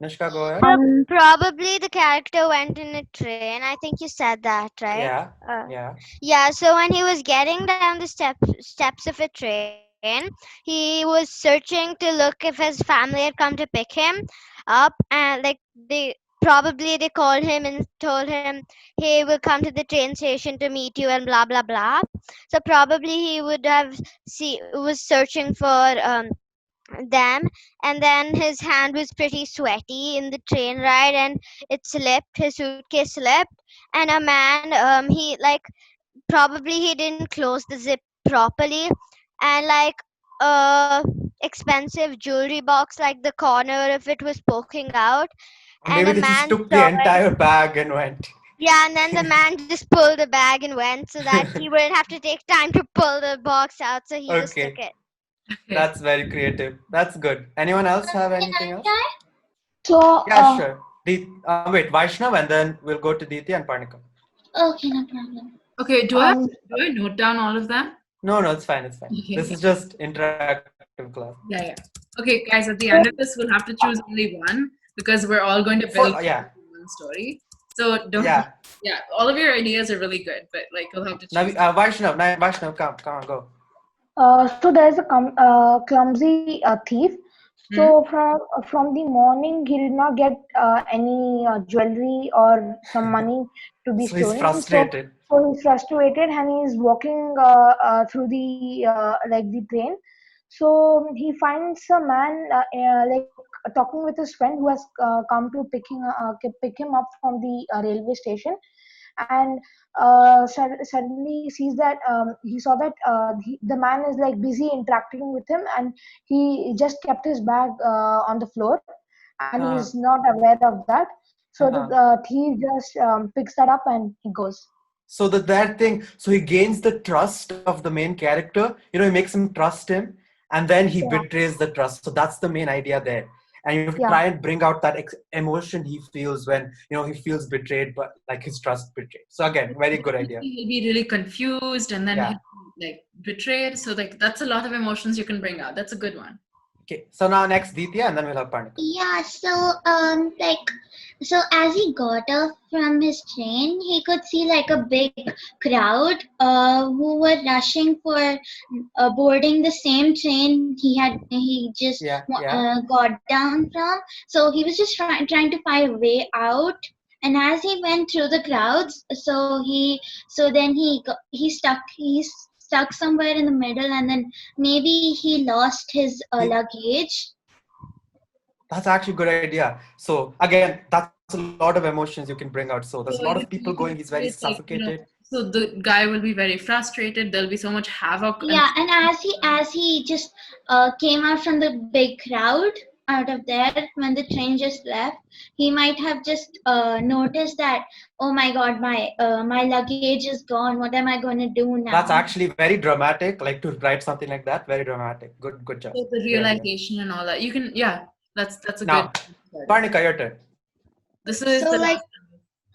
[SPEAKER 1] Nishka, go ahead.
[SPEAKER 5] Probably the character went in a train. I think you said that, right?
[SPEAKER 1] Yeah.
[SPEAKER 5] Uh,
[SPEAKER 1] Yeah.
[SPEAKER 5] yeah. So when he was getting down the steps of a train, he was searching to look if his family had come to pick him up, and like they called him and told him, "Hey, we'll come to the train station to meet you," and blah blah blah. So probably he would have was searching for them, and then his hand was pretty sweaty in the train ride, and his suitcase slipped, and a man, he like probably he didn't close the zip properly, and like a expensive jewelry box, like the corner of it was poking out,
[SPEAKER 1] Or
[SPEAKER 5] and
[SPEAKER 1] maybe
[SPEAKER 5] a
[SPEAKER 1] they just
[SPEAKER 5] man
[SPEAKER 1] took the
[SPEAKER 5] saw it.
[SPEAKER 1] entire bag and went.
[SPEAKER 5] Yeah, and then the man just pulled the bag and went so that he wouldn't have to take time to pull the box out, so he just took
[SPEAKER 1] Okay.
[SPEAKER 5] it.
[SPEAKER 2] Okay.
[SPEAKER 1] That's very creative. That's good. Anyone else have
[SPEAKER 3] Can
[SPEAKER 1] anything
[SPEAKER 3] I
[SPEAKER 1] else?
[SPEAKER 3] try?
[SPEAKER 5] So,
[SPEAKER 1] Yeah, sure. Wait, Vaishnav, and then we'll go to Diti and Parnika.
[SPEAKER 3] Okay, no problem.
[SPEAKER 2] Okay.
[SPEAKER 5] um,
[SPEAKER 2] Do I note down all of them?
[SPEAKER 1] No, no, it's fine. It's fine.
[SPEAKER 2] Okay.
[SPEAKER 1] This is just interactive class.
[SPEAKER 2] Yeah, yeah. Okay, guys, at the end of this, we'll have to choose only one because we're all going to build
[SPEAKER 1] Yeah,
[SPEAKER 2] one story. So don't,
[SPEAKER 1] yeah.
[SPEAKER 2] yeah, all of your ideas are really good, but like you'll have to choose.
[SPEAKER 1] Vaishnav, come on, go.
[SPEAKER 6] So there's a clumsy thief.
[SPEAKER 2] Hmm?
[SPEAKER 6] So from the morning, he did not get any jewelry or some money to be
[SPEAKER 1] So he's
[SPEAKER 6] stolen.
[SPEAKER 1] frustrated.
[SPEAKER 6] So he's frustrated and he's walking through the like the train. So he finds a man like talking with his friend who has come to pick him up from the railway station, and suddenly he sees that he saw that the man is like busy interacting with him, and he just kept his bag on the floor, and
[SPEAKER 1] Uh,
[SPEAKER 6] he's not aware of that. So the
[SPEAKER 1] uh-huh.
[SPEAKER 6] thief just picks that up and he goes.
[SPEAKER 1] So that thing, so he gains the trust of the main character. He makes him trust him, and then he
[SPEAKER 6] Yeah,
[SPEAKER 1] betrays the trust. So that's the main idea there. And you
[SPEAKER 6] yeah,
[SPEAKER 1] try and bring out that emotion he feels when he feels betrayed, but like his trust betrayed. So again, very good idea.
[SPEAKER 2] He'll be really confused and then
[SPEAKER 1] Yeah.
[SPEAKER 2] he'll be like betrayed. So like that's a lot of emotions you can bring out. That's a good one.
[SPEAKER 1] Okay. So now next Ditya, and then we'll have Parnika.
[SPEAKER 3] Yeah, so as he got off from his train, he could see like a big crowd who were rushing for boarding the same train he just
[SPEAKER 1] Yeah. Yeah.
[SPEAKER 3] got down from. So he was just trying to find a way out. And as he went through the crowds, so then he's stuck somewhere in the middle, and then maybe he lost his
[SPEAKER 1] He,
[SPEAKER 3] luggage.
[SPEAKER 1] that's actually a good idea. So again, that's a lot of emotions you can bring out. So there's a lot
[SPEAKER 2] So
[SPEAKER 1] of
[SPEAKER 2] you
[SPEAKER 1] people
[SPEAKER 2] can
[SPEAKER 1] going. He's very
[SPEAKER 2] create like
[SPEAKER 1] suffocated.
[SPEAKER 2] So the guy will be very frustrated. There'll be so much havoc. And
[SPEAKER 3] Yeah, and as he just came out from the big crowd out of there when the train just left, he might have just noticed that, oh my God, my luggage is gone. What am I going to do
[SPEAKER 1] That's
[SPEAKER 3] now?
[SPEAKER 1] actually very dramatic. Like to write something like that, very dramatic. Good job.
[SPEAKER 2] so the
[SPEAKER 1] Great idea.
[SPEAKER 2] realization and all that. You can, yeah, that's a good
[SPEAKER 1] Now,
[SPEAKER 2] starter.
[SPEAKER 1] Parnika, your turn.
[SPEAKER 2] This is
[SPEAKER 7] So
[SPEAKER 2] the
[SPEAKER 7] like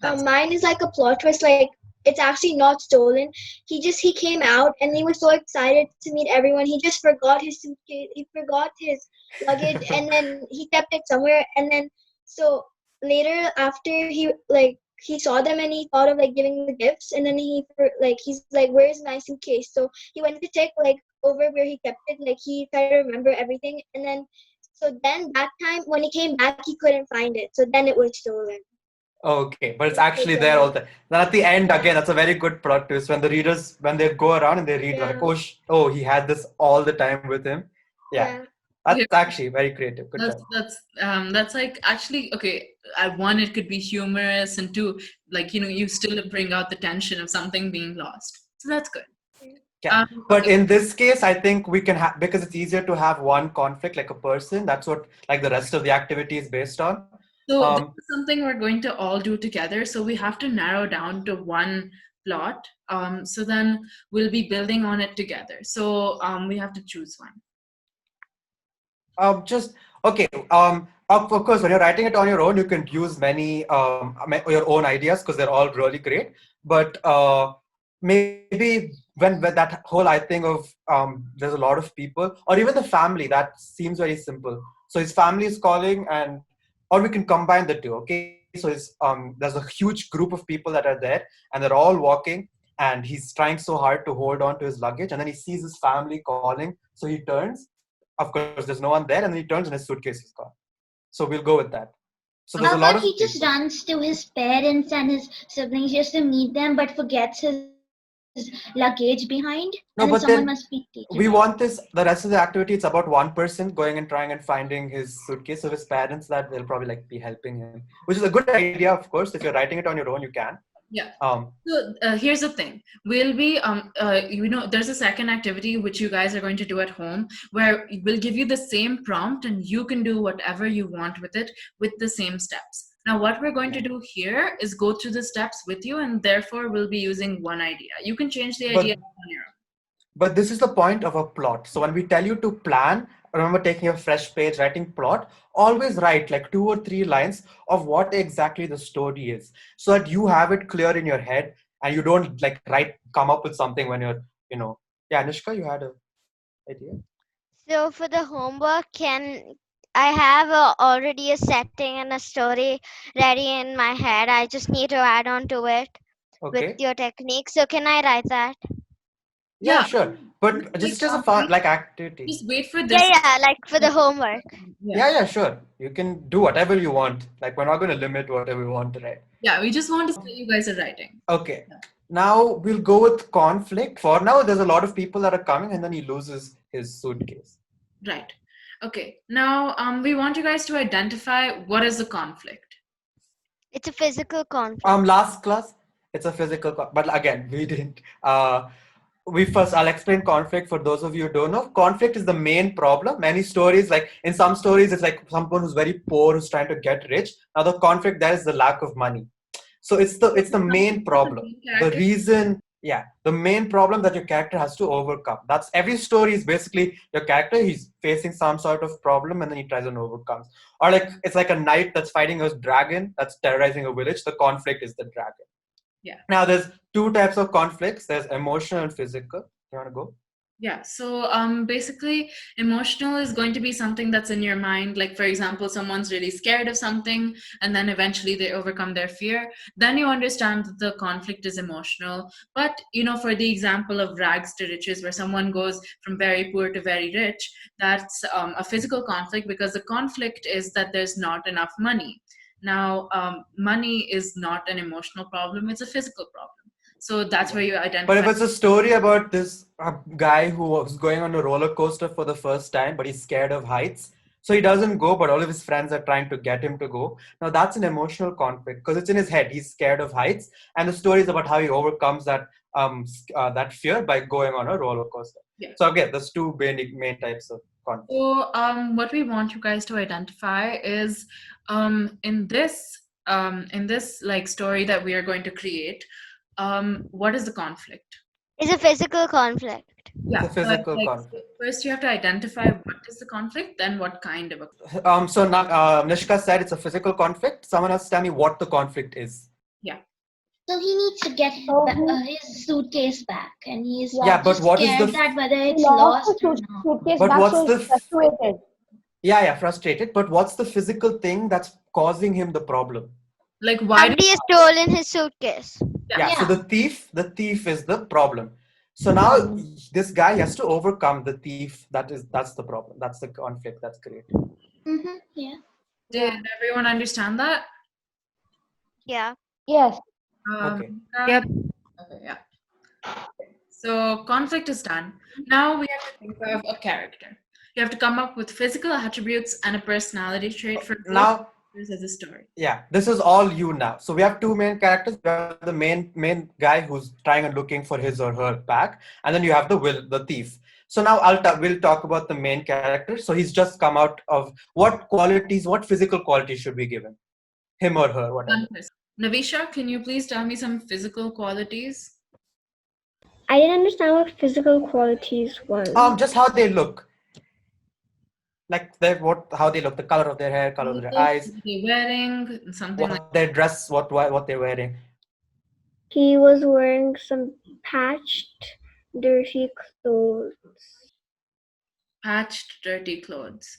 [SPEAKER 2] last task.
[SPEAKER 7] mine is like a plot twist. Like it's actually not stolen. He came out and he was so excited to meet everyone. He just forgot his suitcase. He forgot his luggage and then he kept it somewhere. And then so later after he saw them and he thought of like giving the gifts and then he's like, where's my suitcase? So he went to check like over where he kept it. Like he tried to remember everything and then so then that time when he came back he couldn't find it. So then it was stolen.
[SPEAKER 1] Okay, but it's
[SPEAKER 7] That's so
[SPEAKER 1] actually there all
[SPEAKER 7] dramatic.
[SPEAKER 1] the time. Then at the end,
[SPEAKER 7] Yeah,
[SPEAKER 1] again, that's a very good plot twist when the readers, when they go around and they read, they're like,
[SPEAKER 7] yeah,
[SPEAKER 1] oh, oh, he had this all the time with him. Yeah,
[SPEAKER 7] yeah.
[SPEAKER 1] that's
[SPEAKER 2] Okay,
[SPEAKER 1] actually very creative. Good job.
[SPEAKER 2] that's like actually okay. One, it could be humorous, and two, like you still bring out the tension of something being lost. So that's good.
[SPEAKER 1] Yeah, but
[SPEAKER 2] Okay,
[SPEAKER 1] in this case, I think we can have because it's easier to have one conflict like a person. That's what like the rest of the activity is based on.
[SPEAKER 2] so this
[SPEAKER 1] Um,
[SPEAKER 2] is something we're going to all do together. So we have to narrow down to one plot. So then we'll be building on it together. So we have to choose one.
[SPEAKER 1] just okay. Of course, when you're writing it on your own, you can use many your own ideas because they're all really great. But maybe when that whole I think of there's a lot of people or even the family that seems very simple. So his family is calling, and or we can combine the two. Okay, so there's a huge group of people that are there, and they're all walking. And he's trying so hard to hold on to his luggage, and then he sees his family calling, so he turns. Of course, there's no one there, and then he turns and his suitcase is gone. So we'll go with that. So there's
[SPEAKER 3] How
[SPEAKER 1] a lot
[SPEAKER 3] about
[SPEAKER 1] of
[SPEAKER 3] he just
[SPEAKER 1] people.
[SPEAKER 3] runs to his parents and his siblings just to meet them, but forgets his luggage behind, and then someone
[SPEAKER 1] No,
[SPEAKER 3] must
[SPEAKER 1] but
[SPEAKER 3] be
[SPEAKER 1] then
[SPEAKER 3] teaching him.
[SPEAKER 1] we want this. The rest of the activity, it's about one person going and trying and finding his suitcase of his parents that they'll probably like be helping him, which is a good idea, of course. If you're writing it on your own, you can.
[SPEAKER 2] Yeah.
[SPEAKER 1] Um,
[SPEAKER 2] So here's the thing. We'll be there's a second activity which you guys are going to do at home where we'll give you the same prompt and you can do whatever you want with it with the same steps. Now what we're going to
[SPEAKER 1] yeah.
[SPEAKER 2] do here is go through the steps with you and therefore we'll be using one idea. You can change the idea
[SPEAKER 1] But
[SPEAKER 2] on your own.
[SPEAKER 1] But this is the point of a plot. So when we tell you to plan, remember taking a fresh page, writing plot, always write like 2 or 3 lines of what exactly the story is, so that you have it clear in your head and you don't like come up with something when you're, you know. Yeah, Nishka, you had a idea.
[SPEAKER 5] So for the homework, can I have already a setting and a story ready in my head? I just need to add on to it with
[SPEAKER 1] Okay.
[SPEAKER 5] your technique. So can I write that?
[SPEAKER 1] Yeah,
[SPEAKER 2] Yeah,
[SPEAKER 1] sure. But just as a fun like activity.
[SPEAKER 2] just wait for
[SPEAKER 5] Yeah,
[SPEAKER 2] this.
[SPEAKER 5] yeah, like for the homework.
[SPEAKER 2] Yeah.
[SPEAKER 1] Yeah, yeah, sure. You can do whatever you want. Like we're not going to limit whatever we want to write.
[SPEAKER 2] Yeah, we just want to say you guys are writing.
[SPEAKER 1] Okay. Now we'll go with conflict. For now, there's a lot of people that are coming, and then he loses his suitcase.
[SPEAKER 2] Right. Okay. Now we want you guys to identify what is the conflict.
[SPEAKER 5] It's a physical conflict.
[SPEAKER 1] Last class, it's a physical, but again, we didn't. We first, I'll explain conflict for those of you who don't know. Conflict is the main problem. Many stories, like in some stories, it's like someone who's very poor who's trying to get rich. Now the conflict there is the lack of money. So
[SPEAKER 2] So
[SPEAKER 1] it's the main
[SPEAKER 2] the
[SPEAKER 1] problem.
[SPEAKER 2] main
[SPEAKER 1] The
[SPEAKER 2] character.
[SPEAKER 1] reason, yeah, the main problem that your character has to overcome. That's every story is basically your character. He's facing some sort of problem and then he tries and overcomes. Or like it's like a knight that's fighting a dragon that's terrorizing a village. The conflict is the dragon.
[SPEAKER 2] Yeah.
[SPEAKER 1] Now there's two types of conflicts. There's emotional and physical. You want to go?
[SPEAKER 2] Yeah. So basically emotional is going to be something that's in your mind. Like for example, someone's really scared of something and then eventually they overcome their fear. Then you understand that the conflict is emotional. But for the example of rags to riches, where someone goes from very poor to very rich, that's a physical conflict because the conflict is that there's not enough money. Now, money is not an emotional problem, it's a physical problem. So that's where you
[SPEAKER 1] But if
[SPEAKER 2] identify.
[SPEAKER 1] it's a story about this guy who was going on a roller coaster for the first time, but he's scared of heights, So he doesn't go, but all of his friends are trying to get him to go. Now that's an emotional conflict because it's in his head. He's scared of heights, and the story is about how he overcomes that fear by going on a roller coaster.
[SPEAKER 2] Yeah.
[SPEAKER 1] So again, there's two main types of conflict.
[SPEAKER 2] So, what we want you guys to identify is, in this like story that we are going to create, what is the conflict?
[SPEAKER 5] It's a physical conflict.
[SPEAKER 1] It's a
[SPEAKER 2] Yeah. So,
[SPEAKER 1] physical
[SPEAKER 2] like,
[SPEAKER 1] conflict.
[SPEAKER 2] first you have to identify what is the conflict, then what kind of a.
[SPEAKER 1] So Nishka said it's a physical conflict. Someone else tell me what the conflict is.
[SPEAKER 2] Yeah.
[SPEAKER 3] So he needs to get
[SPEAKER 6] So
[SPEAKER 3] his suitcase back, and he's
[SPEAKER 6] yeah,
[SPEAKER 1] Yeah, but
[SPEAKER 3] just
[SPEAKER 1] what is the
[SPEAKER 3] scared that whether
[SPEAKER 6] he
[SPEAKER 3] it's
[SPEAKER 6] lost
[SPEAKER 3] lost
[SPEAKER 6] the
[SPEAKER 3] or not.
[SPEAKER 6] suitcase
[SPEAKER 1] but
[SPEAKER 6] back,
[SPEAKER 1] what's
[SPEAKER 6] so
[SPEAKER 1] the
[SPEAKER 6] he's frustrated.
[SPEAKER 1] yeah, frustrated, but what's the physical thing that's causing him the problem?
[SPEAKER 2] Like, why do?
[SPEAKER 5] Somebody has stolen his suitcase.
[SPEAKER 2] Yeah.
[SPEAKER 1] Yeah, so
[SPEAKER 3] Yeah.
[SPEAKER 1] the thief is the problem. So now
[SPEAKER 6] Um,
[SPEAKER 1] this guy has to overcome the thief. That's the problem. That's the conflict that's created.
[SPEAKER 3] Yeah.
[SPEAKER 2] Did
[SPEAKER 6] yeah.
[SPEAKER 2] everyone understand that?
[SPEAKER 5] Yeah.
[SPEAKER 6] Yes.
[SPEAKER 1] Okay.
[SPEAKER 2] Yeah. Okay. Yeah. So conflict is done. Now we have to think of a character. You have to come up with physical attributes and a personality trait for both
[SPEAKER 1] Now,
[SPEAKER 2] characters as a story.
[SPEAKER 1] yeah, this is all you now. So we have two main characters. We have the main guy who's trying and looking for his or her pack, and then you have the thief. So now we'll talk about the main character. So he's just come out of what physical qualities should we give him? Him or her, whatever.
[SPEAKER 2] One person. Navisha, can you please tell me some physical qualities?
[SPEAKER 4] I didn't understand what physical qualities was.
[SPEAKER 1] Just how they look, like how they look, the color of their hair, color of their
[SPEAKER 2] What
[SPEAKER 1] eyes,
[SPEAKER 2] they're wearing, something like
[SPEAKER 1] what their dress, what they're wearing.
[SPEAKER 4] He was wearing some patched, dirty clothes.
[SPEAKER 2] patched, dirty clothes.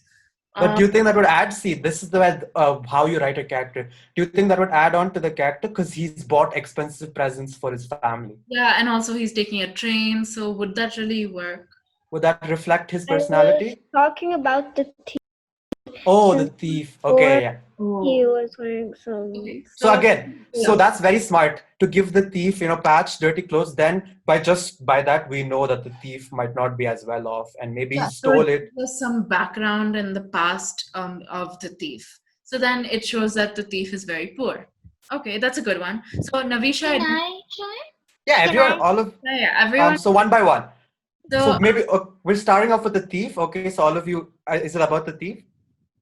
[SPEAKER 1] But
[SPEAKER 2] Um,
[SPEAKER 1] do you think that would add? See, this is the way how you write a character. Do you think that would add on to the character because he's bought expensive presents for his family?
[SPEAKER 2] yeah, and also he's taking a train, so would that really work?
[SPEAKER 1] Would that reflect his
[SPEAKER 4] I was
[SPEAKER 1] personality?
[SPEAKER 4] talking about the
[SPEAKER 1] Oh, the
[SPEAKER 4] since
[SPEAKER 1] thief.
[SPEAKER 4] before
[SPEAKER 1] Okay, yeah.
[SPEAKER 4] he
[SPEAKER 2] Oh,
[SPEAKER 4] was wearing some.
[SPEAKER 2] okay.
[SPEAKER 1] So
[SPEAKER 2] So,
[SPEAKER 1] again, so
[SPEAKER 2] yeah.
[SPEAKER 1] that's very smart to give the thief, patch, dirty clothes. Then by that we know that the thief might not be as well off, and maybe he
[SPEAKER 2] Yeah, so
[SPEAKER 1] stole
[SPEAKER 2] it
[SPEAKER 1] it.
[SPEAKER 2] gives us some background in the past of the thief. So then it shows that the thief is very poor. Okay, that's a good one. So Navisha,
[SPEAKER 3] Can I try?
[SPEAKER 1] Yeah,
[SPEAKER 5] Can
[SPEAKER 1] everyone,
[SPEAKER 5] I?
[SPEAKER 1] all of
[SPEAKER 2] yeah, everyone.
[SPEAKER 1] so one by one. So
[SPEAKER 2] So
[SPEAKER 1] maybe we're starting off with the thief. Okay, so all of you, is it about the thief?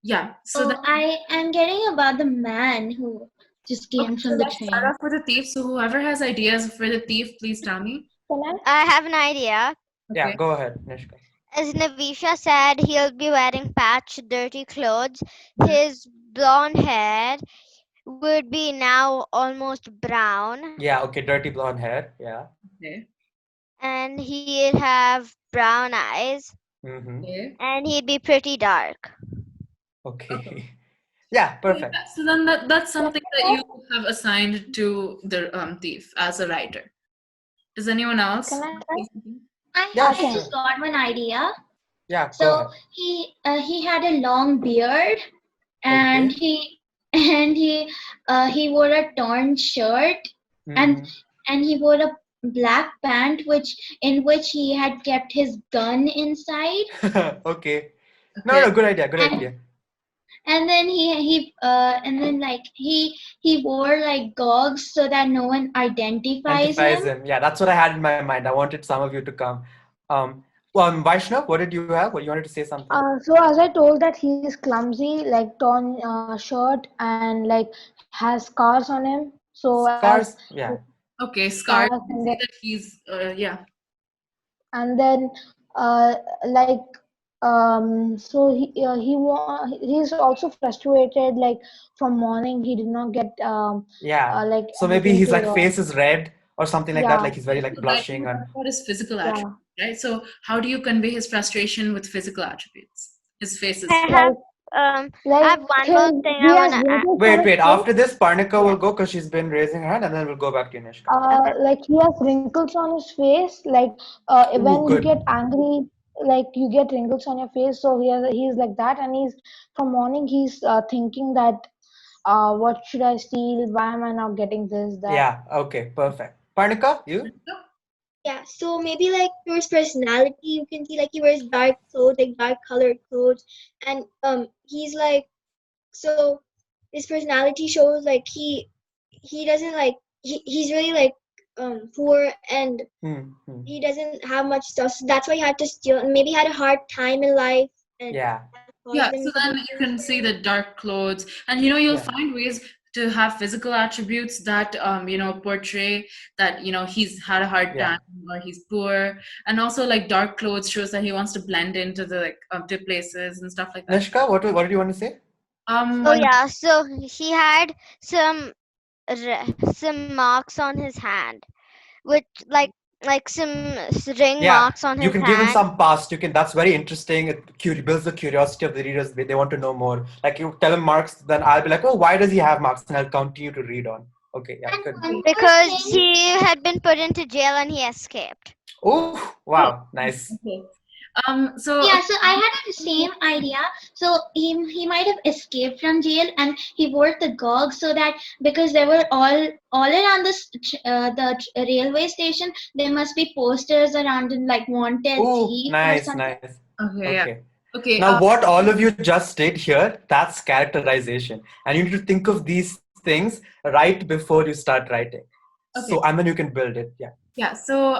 [SPEAKER 2] yeah, so then
[SPEAKER 3] So I am getting about the man who just
[SPEAKER 2] okay,
[SPEAKER 3] came
[SPEAKER 2] so
[SPEAKER 3] from the
[SPEAKER 2] let's start
[SPEAKER 3] train.
[SPEAKER 2] off with the thief. So whoever has ideas for the thief, please tell me.
[SPEAKER 6] Can I?
[SPEAKER 5] I have an idea.
[SPEAKER 1] Yeah,
[SPEAKER 2] Okay.
[SPEAKER 1] go ahead, Nishka.
[SPEAKER 5] As Navisha said, he'll be wearing patched, dirty clothes.
[SPEAKER 2] Mhm.
[SPEAKER 5] His blonde hair would be now almost brown,
[SPEAKER 1] Yeah, okay, dirty blonde hair. Yeah.
[SPEAKER 2] Okay.
[SPEAKER 5] and he'd have brown eyes,
[SPEAKER 1] Mm-hmm.
[SPEAKER 2] Okay.
[SPEAKER 5] and he'd be pretty dark.
[SPEAKER 2] Okay.
[SPEAKER 1] Okay. Yeah,
[SPEAKER 2] So,
[SPEAKER 1] perfect.
[SPEAKER 2] yeah, so then that's something that you have assigned to the thief as a writer. Does anyone else?
[SPEAKER 6] Can I try?
[SPEAKER 1] Yeah,
[SPEAKER 3] I
[SPEAKER 1] sure.
[SPEAKER 3] just got one idea.
[SPEAKER 1] Yeah, go
[SPEAKER 3] So
[SPEAKER 1] ahead.
[SPEAKER 3] he had a long beard, and
[SPEAKER 1] Okay.
[SPEAKER 3] he wore a torn shirt, and
[SPEAKER 1] Mm-hmm.
[SPEAKER 3] he wore a black pant which he had kept his gun inside,
[SPEAKER 1] Okay. No,
[SPEAKER 2] Okay.
[SPEAKER 1] no, good idea, good
[SPEAKER 3] and
[SPEAKER 1] idea.
[SPEAKER 3] then he wore like goggles so that no one identifies
[SPEAKER 1] Identifies
[SPEAKER 3] him.
[SPEAKER 1] him. Yeah, that's what I had in my mind. I wanted some of you to come. Um, Vaishnav, what did you have? What you wanted to say something?
[SPEAKER 6] So as I told that he's clumsy, like torn shirt and like has scars on him. So as
[SPEAKER 1] Scars? Yeah.
[SPEAKER 2] Okay,
[SPEAKER 6] scars,
[SPEAKER 2] Scar,
[SPEAKER 6] and
[SPEAKER 2] you
[SPEAKER 6] then
[SPEAKER 2] say that he's yeah.
[SPEAKER 6] and then uh, like so he's also frustrated. Like from morning, he did not get
[SPEAKER 1] Yeah.
[SPEAKER 6] like
[SPEAKER 1] So maybe
[SPEAKER 6] anything
[SPEAKER 1] his
[SPEAKER 6] to
[SPEAKER 1] like face is red or something like that.
[SPEAKER 6] yeah,
[SPEAKER 1] Like he's very
[SPEAKER 2] Okay,
[SPEAKER 1] like
[SPEAKER 2] so right
[SPEAKER 1] blushing
[SPEAKER 2] now
[SPEAKER 1] and
[SPEAKER 2] that's what his physical
[SPEAKER 6] yeah,
[SPEAKER 2] attributes, right? So how do you convey his frustration with physical attributes? His face is
[SPEAKER 5] I
[SPEAKER 2] red.
[SPEAKER 5] have
[SPEAKER 6] like
[SPEAKER 5] I
[SPEAKER 6] like
[SPEAKER 5] have one
[SPEAKER 6] his
[SPEAKER 5] more thing
[SPEAKER 6] he
[SPEAKER 5] I
[SPEAKER 6] has
[SPEAKER 5] wanna add.
[SPEAKER 6] wrinkles on
[SPEAKER 1] wait,
[SPEAKER 6] his
[SPEAKER 1] wait.
[SPEAKER 6] face.
[SPEAKER 1] After this, Parnika
[SPEAKER 6] Yeah.
[SPEAKER 1] will go because she's been raising her hand, and then we'll go back to Nishka.
[SPEAKER 5] Okay.
[SPEAKER 6] Like he has wrinkles on his face. Like
[SPEAKER 1] Ooh,
[SPEAKER 6] when you
[SPEAKER 1] good.
[SPEAKER 6] get angry, like you get wrinkles on your face. So he's like that, and he's from morning he's thinking that what should I steal? Why am I not getting this, that?
[SPEAKER 1] Yeah. Okay. Perfect. Parnika, you?
[SPEAKER 7] Yeah, so maybe like through his personality, you can see like he wears dark clothes, like dark colored clothes, and he's like so his personality shows like he doesn't like he's really like poor and
[SPEAKER 1] Hmm. Hmm.
[SPEAKER 7] he doesn't have much stuff, so that's why he had to steal and maybe had a hard time in life, and
[SPEAKER 1] Yeah.
[SPEAKER 7] that caused
[SPEAKER 2] Yeah,
[SPEAKER 7] him
[SPEAKER 2] so
[SPEAKER 7] to do
[SPEAKER 2] then you
[SPEAKER 7] things.
[SPEAKER 2] can see the dark clothes, and you'll
[SPEAKER 1] Yeah.
[SPEAKER 2] find ways to have physical attributes that portray that he's had a hard
[SPEAKER 1] Yeah.
[SPEAKER 2] time or he's poor, and also like dark clothes shows that he wants to blend into the to places and stuff like that.
[SPEAKER 1] Nishka, what did you want to say?
[SPEAKER 5] Oh
[SPEAKER 2] Well,
[SPEAKER 5] yeah, so he had some some marks on his hand, which like some ring
[SPEAKER 1] Yeah,
[SPEAKER 5] marks on
[SPEAKER 1] you
[SPEAKER 5] his
[SPEAKER 1] can give him
[SPEAKER 5] hand.
[SPEAKER 1] some past. You can. That's very interesting. It builds the curiosity of the readers. They want to know more. Like you tell him marks, then I'll be like, oh, why does he have marks? And I'll continue to read on. Okay, yeah,
[SPEAKER 3] And
[SPEAKER 1] good.
[SPEAKER 3] one more
[SPEAKER 5] Because
[SPEAKER 3] thing.
[SPEAKER 5] he had been put into jail and he escaped.
[SPEAKER 1] Oh,
[SPEAKER 2] oh,
[SPEAKER 1] wow, nice.
[SPEAKER 2] okay. So
[SPEAKER 3] Yeah, so I had the same idea. So he might have escaped from jail and he wore the gog so that because there were all around the railway station there must be posters around it like wanted
[SPEAKER 1] Oh,
[SPEAKER 3] thief or
[SPEAKER 1] nice,
[SPEAKER 3] something.
[SPEAKER 1] nice.
[SPEAKER 2] okay, yeah,
[SPEAKER 1] Okay.
[SPEAKER 2] okay.
[SPEAKER 1] Now, what all of you just did here, that's characterization. And you need to think of these things right before you start writing. So,
[SPEAKER 2] Okay.
[SPEAKER 1] and then you can build it. Yeah.
[SPEAKER 2] Yeah, so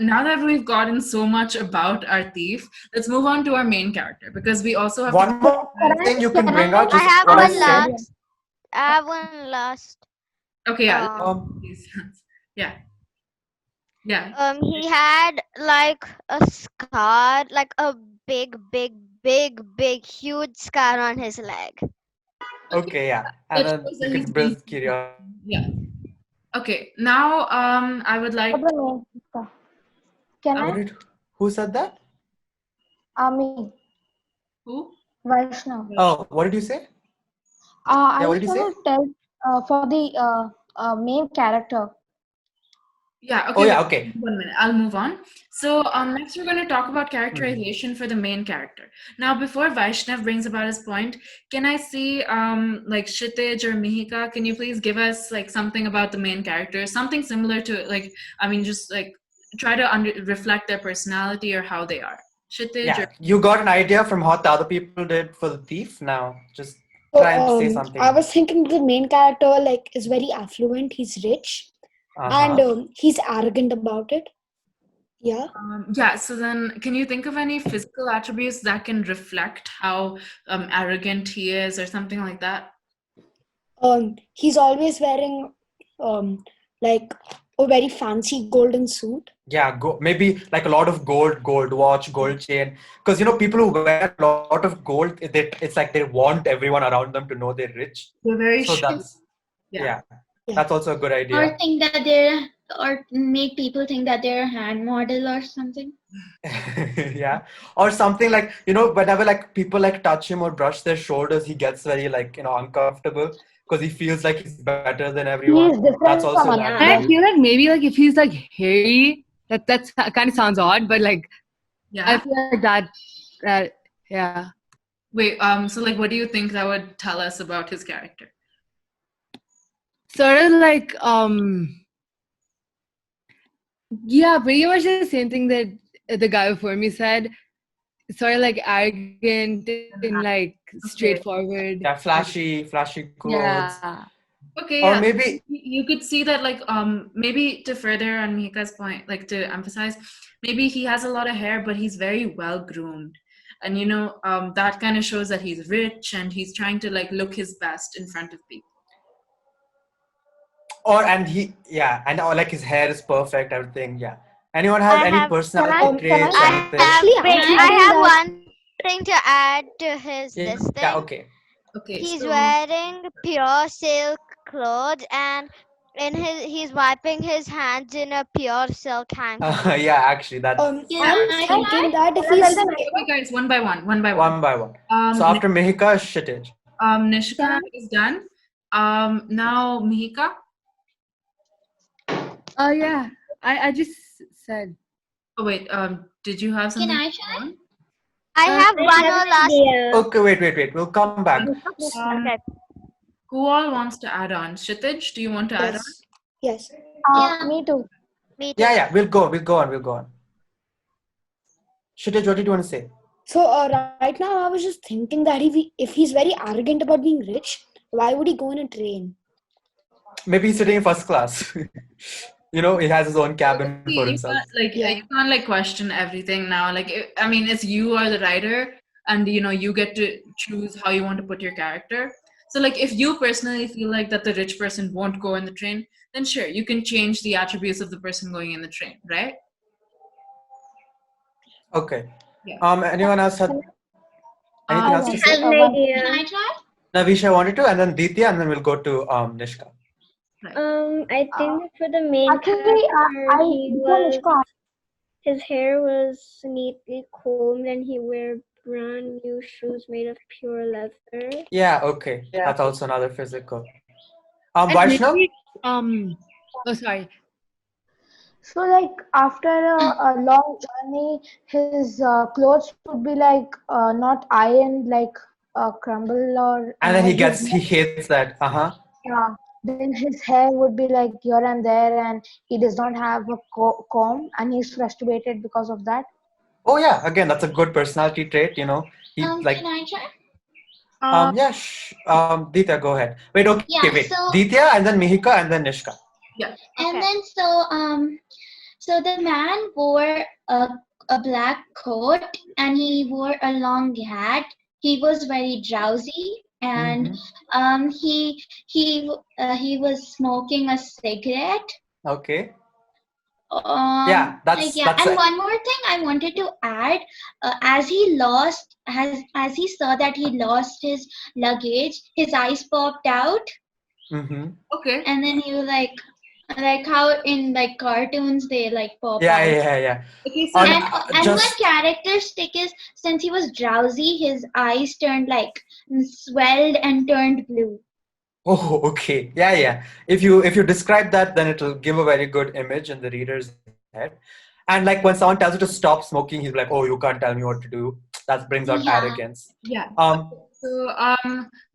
[SPEAKER 2] now that we've gotten so much about our thief, let's move on to our main character because we also have to.
[SPEAKER 1] One more thing you can bring out, just
[SPEAKER 5] I
[SPEAKER 1] what
[SPEAKER 5] have
[SPEAKER 1] I
[SPEAKER 6] I have
[SPEAKER 5] one
[SPEAKER 1] said.
[SPEAKER 6] an idea.
[SPEAKER 5] last. I have one last.
[SPEAKER 2] Okay, yeah,
[SPEAKER 5] Um,
[SPEAKER 2] please. Yeah, yeah.
[SPEAKER 5] he had like a scar, like a big, huge scar on his leg.
[SPEAKER 2] Okay,
[SPEAKER 1] Okay, yeah. And
[SPEAKER 2] that
[SPEAKER 1] then
[SPEAKER 2] shows
[SPEAKER 1] you
[SPEAKER 2] that he's
[SPEAKER 1] can
[SPEAKER 2] been
[SPEAKER 1] build
[SPEAKER 2] through something.
[SPEAKER 1] curiosity.
[SPEAKER 2] Yeah. Okay, now I would
[SPEAKER 6] What's
[SPEAKER 2] like.
[SPEAKER 6] the name? Can
[SPEAKER 2] Uh,
[SPEAKER 1] What
[SPEAKER 6] I?
[SPEAKER 1] did, who said that?
[SPEAKER 6] Me,
[SPEAKER 2] who?
[SPEAKER 6] Vaishnav.
[SPEAKER 1] Oh, what did you say?
[SPEAKER 6] I
[SPEAKER 1] Yeah, what
[SPEAKER 6] just
[SPEAKER 1] did you
[SPEAKER 6] want
[SPEAKER 1] say?
[SPEAKER 6] to tell for the main character.
[SPEAKER 2] Yeah,
[SPEAKER 1] Oh,
[SPEAKER 2] okay, wait,
[SPEAKER 1] yeah, okay.
[SPEAKER 2] 1 minute. I'll move on. So, next we're going to talk about
[SPEAKER 1] Mhm.
[SPEAKER 2] characterization for the main character. Now, before Vaishnav brings about his point, can I see like Kshitij or Mihika? Can you please give us like something about the main character, something similar to like, I mean, just like try to reflect their personality or how they are. Kshitij or
[SPEAKER 1] Yeah, you got an idea from what the other people did for the thief. Now, just
[SPEAKER 8] So
[SPEAKER 1] try and say
[SPEAKER 8] I
[SPEAKER 1] something.
[SPEAKER 8] was thinking the main character like is very affluent. He's rich
[SPEAKER 1] Uh
[SPEAKER 8] and
[SPEAKER 1] huh.
[SPEAKER 8] he's arrogant about it. Yeah.
[SPEAKER 2] yeah, so then can you think of any physical attributes that can reflect how arrogant he is or something like that?
[SPEAKER 8] He's always wearing um like a very fancy golden suit.
[SPEAKER 1] Yeah, maybe like a lot of gold watch, gold chain. Because people who wear a lot of gold, it's like they want everyone around them to know they're rich.
[SPEAKER 2] They're very
[SPEAKER 1] So that's
[SPEAKER 2] yeah.
[SPEAKER 1] yeah,
[SPEAKER 8] Yeah.
[SPEAKER 1] that's also a good
[SPEAKER 3] Or
[SPEAKER 1] idea.
[SPEAKER 3] think that they're or make people think that they're a hand model or something.
[SPEAKER 1] Yeah, or something like whenever like people like touch him or brush their shoulders, he gets very like uncomfortable because he feels like he's better than
[SPEAKER 6] He
[SPEAKER 1] everyone.
[SPEAKER 6] is
[SPEAKER 1] That's
[SPEAKER 6] different
[SPEAKER 1] also
[SPEAKER 6] from
[SPEAKER 1] an
[SPEAKER 6] other
[SPEAKER 7] Yeah.
[SPEAKER 9] And I
[SPEAKER 1] attribute.
[SPEAKER 6] people.
[SPEAKER 9] feel like maybe like if he's like hairy, that's kind of sounds odd, but like I
[SPEAKER 2] Yeah.
[SPEAKER 9] feel like that yeah.
[SPEAKER 2] Wait, so like what do you think that would tell us about his character?
[SPEAKER 9] Sort of like yeah, pretty much the same thing that the guy before me said. Sort of like arrogant and like
[SPEAKER 2] Okay.
[SPEAKER 9] straightforward.
[SPEAKER 1] Yeah, flashy clothes,
[SPEAKER 9] Yeah.
[SPEAKER 2] Okay,
[SPEAKER 1] or
[SPEAKER 2] yeah.
[SPEAKER 1] maybe
[SPEAKER 2] You could see that like maybe to further on Mika's point, like to emphasize, maybe he has a lot of hair, but he's very well groomed. And that kind of shows that he's rich and he's trying to like look his best in front of people.
[SPEAKER 1] or and he yeah, and or like his hair is perfect, everything. Yeah. Anyone has
[SPEAKER 5] I
[SPEAKER 1] any
[SPEAKER 5] have
[SPEAKER 1] personality
[SPEAKER 6] Can I
[SPEAKER 1] traits,
[SPEAKER 5] I
[SPEAKER 1] anything?
[SPEAKER 5] have
[SPEAKER 8] Actually,
[SPEAKER 5] wait,
[SPEAKER 8] I
[SPEAKER 5] I
[SPEAKER 8] think
[SPEAKER 5] have
[SPEAKER 8] that
[SPEAKER 5] one thing to add to his this
[SPEAKER 1] Yeah,
[SPEAKER 5] thing.
[SPEAKER 1] okay.
[SPEAKER 2] Okay,
[SPEAKER 5] He's
[SPEAKER 2] so
[SPEAKER 5] wearing pure silk clothes and he's wiping his hands in a pure silk hanky.
[SPEAKER 1] Yeah, actually,
[SPEAKER 3] Can
[SPEAKER 8] I'm
[SPEAKER 3] I
[SPEAKER 6] Can
[SPEAKER 8] thinking
[SPEAKER 6] I?
[SPEAKER 8] that if
[SPEAKER 6] Can I tell
[SPEAKER 8] he's
[SPEAKER 6] the
[SPEAKER 2] okay,
[SPEAKER 6] next
[SPEAKER 2] okay,
[SPEAKER 6] one?
[SPEAKER 2] guys, one by one, one by one.
[SPEAKER 1] one by one. So
[SPEAKER 2] Um, Ni-
[SPEAKER 1] after Mihika, Kshitij.
[SPEAKER 6] Can
[SPEAKER 2] Nishka
[SPEAKER 6] I?
[SPEAKER 2] is done. Now Mihika.
[SPEAKER 9] Oh yeah. I just said
[SPEAKER 2] Oh wait, did you have
[SPEAKER 3] can
[SPEAKER 2] something
[SPEAKER 3] I
[SPEAKER 2] to
[SPEAKER 3] try?
[SPEAKER 2] add on?
[SPEAKER 5] I have
[SPEAKER 7] I
[SPEAKER 5] one
[SPEAKER 7] have
[SPEAKER 5] more
[SPEAKER 7] an
[SPEAKER 5] last.
[SPEAKER 7] idea.
[SPEAKER 1] Okay, wait. We'll come back.
[SPEAKER 2] Um,
[SPEAKER 5] Okay.
[SPEAKER 2] who all wants to add on? Kshitij, do you want to add on?
[SPEAKER 8] yes. Yes.
[SPEAKER 3] Yeah.
[SPEAKER 6] Me too.
[SPEAKER 5] Me
[SPEAKER 1] Yeah,
[SPEAKER 5] too.
[SPEAKER 1] yeah, we'll go on. Kshitij, what did you want to say?
[SPEAKER 8] So right now, I was just thinking that if he's very arrogant about being rich, why would he go in a train?
[SPEAKER 1] Maybe he's sitting in first class. He has his own cabin for
[SPEAKER 2] See,
[SPEAKER 1] himself.
[SPEAKER 2] you can't like question everything now. Like, I mean, it's you are the writer, and you get to choose how you want to put your character. So, like, if you personally feel like that the rich person won't go in the train, then sure, you can change the attributes of the person going in the train, right?
[SPEAKER 1] Okay.
[SPEAKER 2] Yeah.
[SPEAKER 1] Anyone else had anything else
[SPEAKER 6] I
[SPEAKER 1] to
[SPEAKER 3] I
[SPEAKER 6] want.
[SPEAKER 1] say?
[SPEAKER 3] have an
[SPEAKER 6] One.
[SPEAKER 3] idea. Can I try?
[SPEAKER 1] Navisha wanted to, and then Ditya, and then we'll go to Nishka.
[SPEAKER 2] Right.
[SPEAKER 4] I
[SPEAKER 6] Uh,
[SPEAKER 4] think that for the main
[SPEAKER 6] actually,
[SPEAKER 4] character, he
[SPEAKER 6] before
[SPEAKER 4] was
[SPEAKER 6] Nishka,
[SPEAKER 4] his hair was neatly combed, and he wore brand new shoes made of pure leather.
[SPEAKER 1] Yeah, okay. That's also another physical.
[SPEAKER 9] And
[SPEAKER 1] Vaishnav?
[SPEAKER 9] maybe oh sorry.
[SPEAKER 6] so like after a long journey, his clothes would be like not ironed, like crumble or
[SPEAKER 1] And then he
[SPEAKER 6] his
[SPEAKER 1] gets, he hates that. Uh-huh.
[SPEAKER 6] yeah. Then his hair would be like here and there, and he does not have a comb, and he's frustrated because of that.
[SPEAKER 1] Oh yeah, again, that's a good personality trait. He
[SPEAKER 3] Can
[SPEAKER 1] like
[SPEAKER 3] I try?
[SPEAKER 1] yeah, Ditya, go ahead. Wait, okay,
[SPEAKER 3] Yeah.
[SPEAKER 1] wait.
[SPEAKER 3] So
[SPEAKER 1] Ditya and then Mihika and then Nishka.
[SPEAKER 2] Yeah.
[SPEAKER 3] and
[SPEAKER 5] Okay.
[SPEAKER 3] then so the man wore a black coat and he wore a long hat. He was very drowsy and
[SPEAKER 1] Mm-hmm.
[SPEAKER 3] he was smoking a cigarette.
[SPEAKER 1] Okay. Yeah,
[SPEAKER 3] Like
[SPEAKER 1] that's
[SPEAKER 3] yeah,
[SPEAKER 1] that's
[SPEAKER 3] and
[SPEAKER 1] a,
[SPEAKER 3] one more thing I wanted to add, as he saw that he lost his luggage, his eyes popped out,
[SPEAKER 1] mm-hmm.
[SPEAKER 2] Okay.
[SPEAKER 3] and then he was like how in like cartoons they like pop
[SPEAKER 1] Yeah,
[SPEAKER 3] out.
[SPEAKER 1] yeah, yeah.
[SPEAKER 2] Okay. So
[SPEAKER 1] On
[SPEAKER 3] And one
[SPEAKER 1] just
[SPEAKER 3] characteristic is since he was drowsy, his eyes turned like swelled and turned blue.
[SPEAKER 1] Oh, okay. Yeah, yeah. If you describe that, then it'll give a very good image in the reader's head. And like when someone tells you to stop smoking, he's like, "Oh, you can't tell me what to do." That brings out
[SPEAKER 3] Yeah.
[SPEAKER 1] arrogance.
[SPEAKER 2] yeah.
[SPEAKER 1] Um,
[SPEAKER 2] So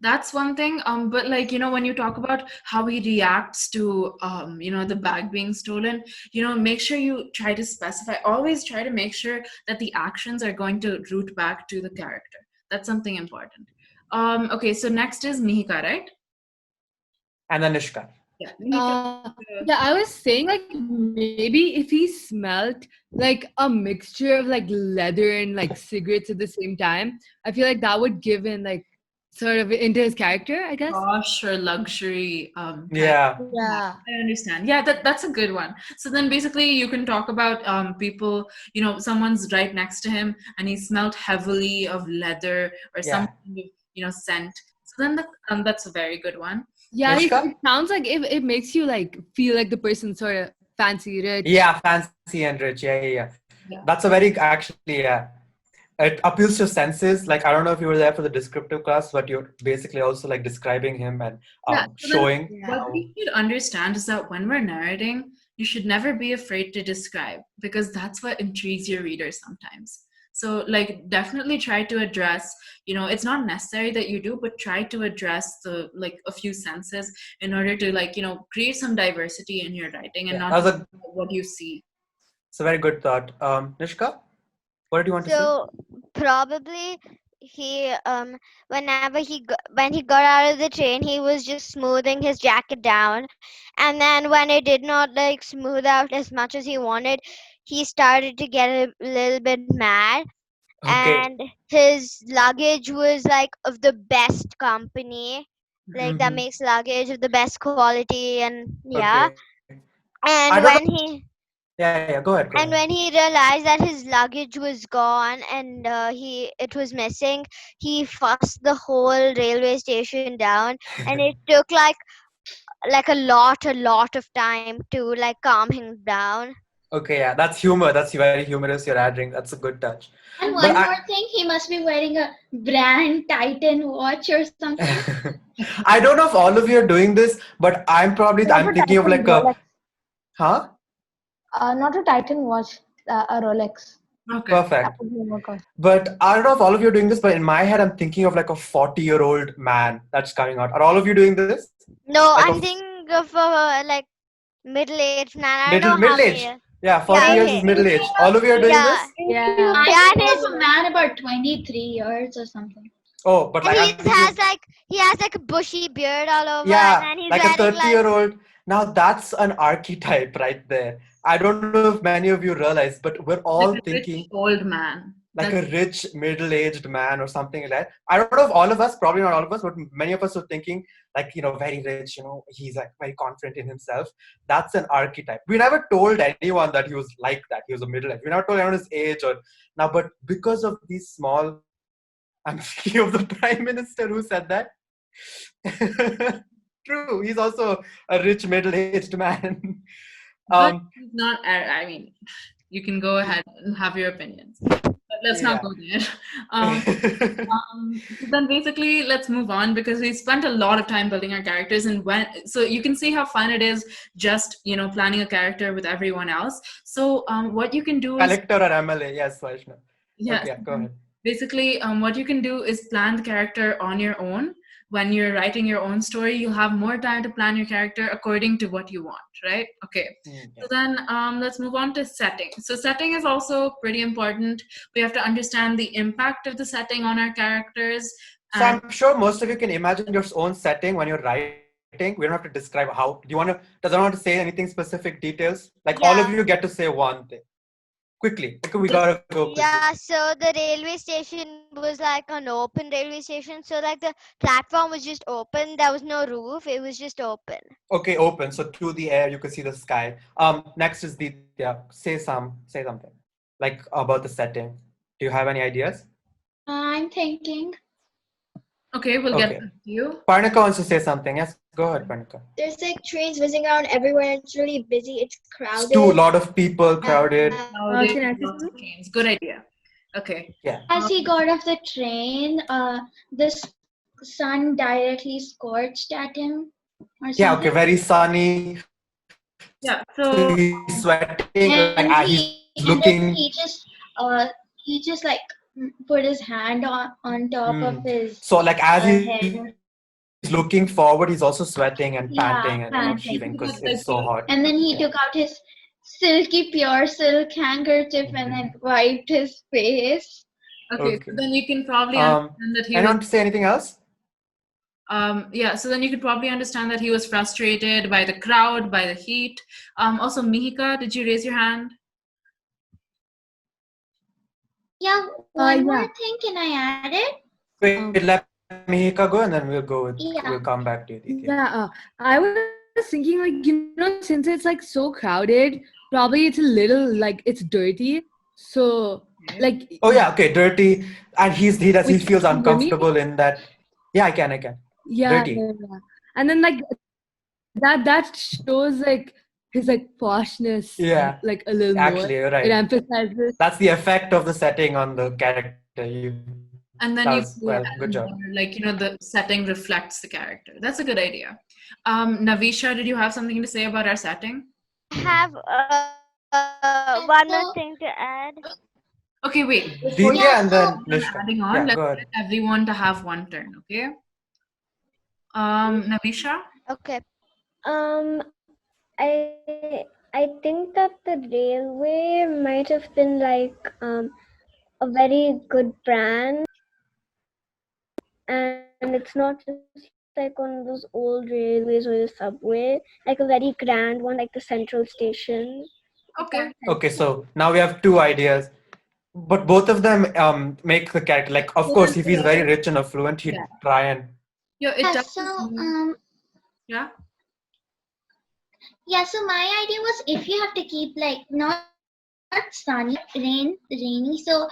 [SPEAKER 2] that's one thing. But like when you talk about how he reacts to the bag being stolen, make sure you try to specify. Always try to make sure that the actions are going to root back to the character. That's something important. Okay, so next is Mihika, right?
[SPEAKER 1] and then Nishka.
[SPEAKER 2] Yeah, Mihika.
[SPEAKER 9] Yeah, I was saying like maybe if he smelt like a mixture of like leather and like cigarettes at the same time, I feel like that would give in like sort of into his character, I guess.
[SPEAKER 2] Posh or luxury kind.
[SPEAKER 1] Yeah.
[SPEAKER 2] Yeah,
[SPEAKER 9] Yeah.
[SPEAKER 2] I understand. Yeah, that's a good one. So then basically you can talk about people, someone's right next to him and he smelled heavily of leather or some
[SPEAKER 1] Yeah.
[SPEAKER 2] kind of, scent. So then that's a very good one.
[SPEAKER 9] Yeah, it
[SPEAKER 1] Nishka?
[SPEAKER 9] sounds like it makes you like feel like the person sort of fancy, rich.
[SPEAKER 1] Yeah, fancy and rich. Yeah, yeah, yeah.
[SPEAKER 2] Yeah.
[SPEAKER 1] That's a very actually, yeah. It appeals to senses. Like I don't know if you were there for the descriptive class, but you're basically also like describing him and
[SPEAKER 2] Yeah. So then
[SPEAKER 1] showing
[SPEAKER 9] Yeah.
[SPEAKER 2] what we should understand is that when we're narrating, you should never be afraid to describe because that's what intrigues your readers sometimes. So like definitely try to address, it's not necessary that you do, but try to address the like a few senses in order to like, create some diversity in your writing and
[SPEAKER 1] yeah.
[SPEAKER 2] not
[SPEAKER 1] That was
[SPEAKER 2] just
[SPEAKER 1] a
[SPEAKER 2] what you see.
[SPEAKER 1] it's a very good thought. Nishka, what did you want to say?
[SPEAKER 5] So probably he whenever when he got out of the train, he was just smoothing his jacket down, and then when it did not like smooth out as much as he wanted, he started to get a little bit mad.
[SPEAKER 1] Okay.
[SPEAKER 5] And his luggage was like of the best company, like that
[SPEAKER 1] Mm-hmm.
[SPEAKER 5] makes luggage of the best quality. And yeah,
[SPEAKER 1] Okay. I
[SPEAKER 5] and
[SPEAKER 1] don't know.
[SPEAKER 5] when he
[SPEAKER 1] Yeah, yeah. Go ahead. Go
[SPEAKER 5] and
[SPEAKER 1] ahead.
[SPEAKER 5] when he realized that his luggage was gone and he it was missing, he fussed the whole railway station down, and it took like a lot of time to like calm him down.
[SPEAKER 1] Okay, yeah. That's humor. That's very humorous. You're adding. That's a good touch.
[SPEAKER 3] And
[SPEAKER 1] But
[SPEAKER 3] one more thing, he must be wearing a brand Titan watch or something.
[SPEAKER 1] I don't know if all of you are doing this, but
[SPEAKER 6] Not
[SPEAKER 1] I'm
[SPEAKER 6] a
[SPEAKER 1] thinking of
[SPEAKER 6] Titan
[SPEAKER 1] like a
[SPEAKER 6] Rolex.
[SPEAKER 1] huh?
[SPEAKER 6] Not a Titan watch. A Rolex.
[SPEAKER 2] Okay.
[SPEAKER 6] That
[SPEAKER 1] Perfect.
[SPEAKER 6] would be more cost.
[SPEAKER 1] But I don't know if all of you are doing this, but in my head, I'm thinking of like a 40-year-old man that's coming out. Are all of you doing this?
[SPEAKER 5] No,
[SPEAKER 1] Like a
[SPEAKER 5] I'm thinking of like Middle-aged man. I don't
[SPEAKER 1] Middle
[SPEAKER 5] know how
[SPEAKER 1] middle
[SPEAKER 5] many
[SPEAKER 1] age.
[SPEAKER 5] years.
[SPEAKER 1] Yeah,
[SPEAKER 5] Yeah,
[SPEAKER 1] 40 years is
[SPEAKER 5] okay.
[SPEAKER 1] middle age. All of you are doing
[SPEAKER 5] Yeah.
[SPEAKER 1] this?
[SPEAKER 9] Yeah.
[SPEAKER 3] I
[SPEAKER 5] Yeah,
[SPEAKER 3] think
[SPEAKER 5] and
[SPEAKER 3] he
[SPEAKER 5] his
[SPEAKER 3] was a man about 23 years or something.
[SPEAKER 1] Oh, but
[SPEAKER 5] and
[SPEAKER 1] like
[SPEAKER 5] he
[SPEAKER 1] I'm thinking,
[SPEAKER 5] has like a bushy beard all over, and
[SPEAKER 1] yeah,
[SPEAKER 5] then he's
[SPEAKER 1] like a
[SPEAKER 5] wearing like
[SPEAKER 1] 30-year-old. Now that's an archetype right there. I don't know if many of you realize, but we're all
[SPEAKER 2] Like a
[SPEAKER 1] thinking
[SPEAKER 2] rich old man.
[SPEAKER 1] like a rich middle-aged man or something like that. I don't know if all of us, probably not all of us, but many of us were thinking like, very rich, he's like very confident in himself. That's an archetype. We never told anyone that he was like that. He was a middle-aged. We never told anyone his age or now, but because of these small, I'm thinking of the prime minister who said that. True, he's also a rich middle-aged man.
[SPEAKER 2] But
[SPEAKER 1] um,
[SPEAKER 2] he's not. I mean, you can go ahead and have your opinions, but let's not
[SPEAKER 1] yeah.
[SPEAKER 2] go there. Um, so then basically, let's move on because we spent a lot of time building our characters, and so you can see how fun it is just planning a character with everyone else. So what you can do is
[SPEAKER 1] Collector or MLA, yes, Vaishnav.
[SPEAKER 2] yes.
[SPEAKER 1] Okay, yeah, go ahead.
[SPEAKER 2] Basically, what you can do is plan the character on your own. When you're writing your own story, you'll have more time to plan your character according to what you want, right? Okay.
[SPEAKER 1] Yeah.
[SPEAKER 2] So then let's move on to setting. So setting is also pretty important. We have to understand the impact of the setting on our characters.
[SPEAKER 1] So I'm sure most of you can imagine your own setting when you're writing. We don't have to describe how. Do you want to? Does anyone want to say anything specific details? Like all of you
[SPEAKER 5] yeah.
[SPEAKER 1] get to say one thing quickly. Okay, we gotta go quickly.
[SPEAKER 5] Yeah, so the railway station was like an open railway station. So like the platform was just open. There was no roof. It was just open.
[SPEAKER 1] Okay, open. So to the air, you could see the sky. Next is Ditya. Say something like about the setting. Do you have any ideas?
[SPEAKER 3] I'm thinking.
[SPEAKER 2] okay, we'll get
[SPEAKER 1] Okay.
[SPEAKER 2] back to you.
[SPEAKER 1] Parnika wants to say something. Yes, go ahead, Parnika.
[SPEAKER 7] There's like trains whizzing around everywhere. It's really busy. It's
[SPEAKER 1] It's too
[SPEAKER 7] crowded.
[SPEAKER 1] lot of people crowded.
[SPEAKER 2] Nowadays,
[SPEAKER 9] Can I say
[SPEAKER 2] lots of
[SPEAKER 9] something?
[SPEAKER 2] trains. Good idea. Okay.
[SPEAKER 1] Yeah.
[SPEAKER 3] As he got off the train, the sun directly scorched at him or
[SPEAKER 1] Yeah. Okay.
[SPEAKER 3] something.
[SPEAKER 1] Very sunny. So he's sweating.
[SPEAKER 2] Yeah.
[SPEAKER 1] Like
[SPEAKER 2] So
[SPEAKER 1] he's looking.
[SPEAKER 3] And he just like put his hand on top of his
[SPEAKER 1] So like as he's
[SPEAKER 3] head.
[SPEAKER 1] looking forward, he's also sweating and panting and
[SPEAKER 3] Yeah,
[SPEAKER 1] heaving because it's
[SPEAKER 3] panting.
[SPEAKER 1] so hot.
[SPEAKER 3] And then he took out his silky pure silk handkerchief and then wiped his face.
[SPEAKER 2] okay.
[SPEAKER 1] Okay.
[SPEAKER 2] So then you can probably understand that he was
[SPEAKER 1] Anyone to say anything else?
[SPEAKER 2] yeah, so then you could probably understand that he was frustrated by the crowd, by the heat. Also, Mihika, did you raise your hand?
[SPEAKER 3] Yeah, one more
[SPEAKER 9] Yeah.
[SPEAKER 3] thing, can I add it?
[SPEAKER 1] Wait, let Mihika go and then
[SPEAKER 3] Yeah.
[SPEAKER 1] we'll come back to you, Ditya.
[SPEAKER 9] Yeah, I was thinking, like, since it's like so crowded, probably it's a little like it's dirty. So,
[SPEAKER 2] Okay.
[SPEAKER 9] like,
[SPEAKER 1] Oh yeah, okay, dirty, and he
[SPEAKER 9] wait,
[SPEAKER 1] feels
[SPEAKER 9] can you hear me?
[SPEAKER 1] uncomfortable in that. Yeah, I can.
[SPEAKER 9] Yeah,
[SPEAKER 1] Dirty.
[SPEAKER 9] yeah, yeah. And then like that shows like his like poshness,
[SPEAKER 1] Yeah,
[SPEAKER 9] like a little more.
[SPEAKER 1] actually, you're
[SPEAKER 9] It
[SPEAKER 1] right.
[SPEAKER 9] emphasizes.
[SPEAKER 1] That's the effect of the setting on the character.
[SPEAKER 2] And
[SPEAKER 1] That
[SPEAKER 2] then you
[SPEAKER 1] was
[SPEAKER 2] could
[SPEAKER 1] well,
[SPEAKER 9] Yeah.
[SPEAKER 1] good
[SPEAKER 2] add
[SPEAKER 1] job.
[SPEAKER 2] more, like, the setting reflects the character. That's a good idea. Navisha, did you have something to say about our setting?
[SPEAKER 5] I have one more thing to add.
[SPEAKER 2] Okay, wait. Before
[SPEAKER 1] Ditya
[SPEAKER 2] you
[SPEAKER 3] Yeah,
[SPEAKER 1] and
[SPEAKER 3] so
[SPEAKER 1] then
[SPEAKER 2] start
[SPEAKER 1] Nishka.
[SPEAKER 2] adding on,
[SPEAKER 1] Yeah,
[SPEAKER 2] let's
[SPEAKER 1] go
[SPEAKER 2] let
[SPEAKER 1] ahead.
[SPEAKER 2] everyone to have one turn, okay? Navisha?
[SPEAKER 5] Okay.
[SPEAKER 4] I think that the railway might have been like a very good brand, and it's not just like one of those old railways or the subway, like a very grand one, like the central station. If that
[SPEAKER 2] Okay.
[SPEAKER 4] helps.
[SPEAKER 1] Okay, so now we have two ideas, but both of them make the character like. Of course, if he's very rich and affluent, he'd
[SPEAKER 2] Yeah.
[SPEAKER 1] try and.
[SPEAKER 2] Yeah, it
[SPEAKER 3] yeah,
[SPEAKER 2] does.
[SPEAKER 3] so
[SPEAKER 2] Yeah.
[SPEAKER 3] yeah, so my idea was if you have to keep like not sunny but rainy. So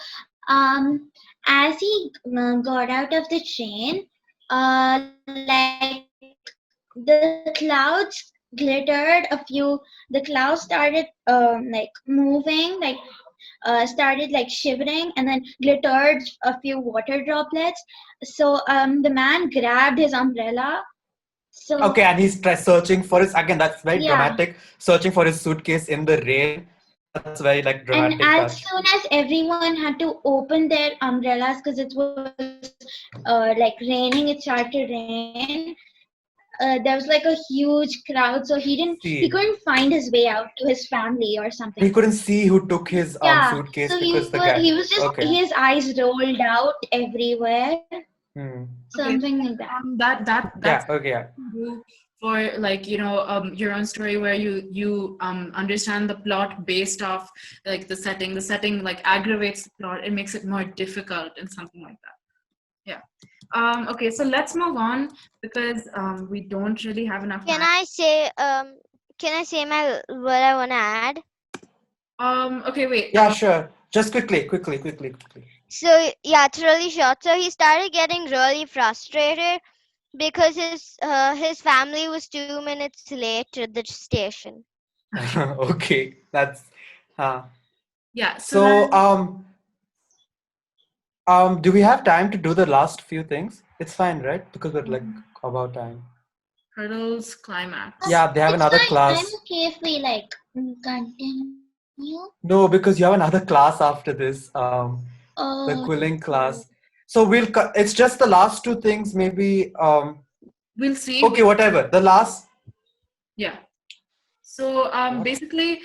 [SPEAKER 3] as he got out of the train, like the clouds glittered a few. The clouds started like moving, like started like shivering, and then glittered a few water droplets. So the man grabbed his umbrella. So
[SPEAKER 1] Okay, and he's searching for his again. That's very
[SPEAKER 3] yeah,
[SPEAKER 1] dramatic. Searching for his suitcase in the rain. That's very like
[SPEAKER 3] and
[SPEAKER 1] dramatic
[SPEAKER 3] as
[SPEAKER 1] touch.
[SPEAKER 3] soon as everyone had to open their umbrellas because it was like raining, it started to rain. there was like a huge crowd, so he
[SPEAKER 1] See.
[SPEAKER 3] couldn't find his way out to his family or
[SPEAKER 1] And he
[SPEAKER 3] something.
[SPEAKER 1] couldn't see who took his
[SPEAKER 3] Yeah,
[SPEAKER 1] suitcase
[SPEAKER 3] so
[SPEAKER 1] because the guy.
[SPEAKER 3] he was just
[SPEAKER 1] Okay.
[SPEAKER 3] his eyes rolled out everywhere,
[SPEAKER 1] Hmm.
[SPEAKER 2] Okay.
[SPEAKER 3] something like that.
[SPEAKER 2] That's
[SPEAKER 1] Yeah. Okay. Yeah.
[SPEAKER 2] do for, like, your own story where you understand the plot based off like the setting like aggravates the plot, it makes it more difficult and something like that. Yeah. Okay, so let's move on because we don't really have enough
[SPEAKER 5] Can
[SPEAKER 2] time.
[SPEAKER 5] I say my what I want to add?
[SPEAKER 2] Okay, wait.
[SPEAKER 1] Yeah. Sure. Just quickly.
[SPEAKER 5] So yeah, it's really short. So he started getting really frustrated because his family was 2 minutes late to the station.
[SPEAKER 1] Okay. That's. Uh,
[SPEAKER 2] Yeah, so
[SPEAKER 1] so
[SPEAKER 2] then
[SPEAKER 1] do we have time to do the last few things? It's fine, right? Because we're like about time.
[SPEAKER 2] hurdles climax.
[SPEAKER 1] Yeah, they have
[SPEAKER 3] It's
[SPEAKER 1] another
[SPEAKER 3] fine. I'm
[SPEAKER 1] class.
[SPEAKER 3] okay if we like continue.
[SPEAKER 1] No, because you have another class after this. The
[SPEAKER 3] Oh,
[SPEAKER 1] quilling
[SPEAKER 3] true.
[SPEAKER 1] class. So it's just the last two things, maybe.
[SPEAKER 2] We'll see.
[SPEAKER 1] Okay, whatever. The last.
[SPEAKER 2] Yeah. So
[SPEAKER 1] What?
[SPEAKER 2] basically,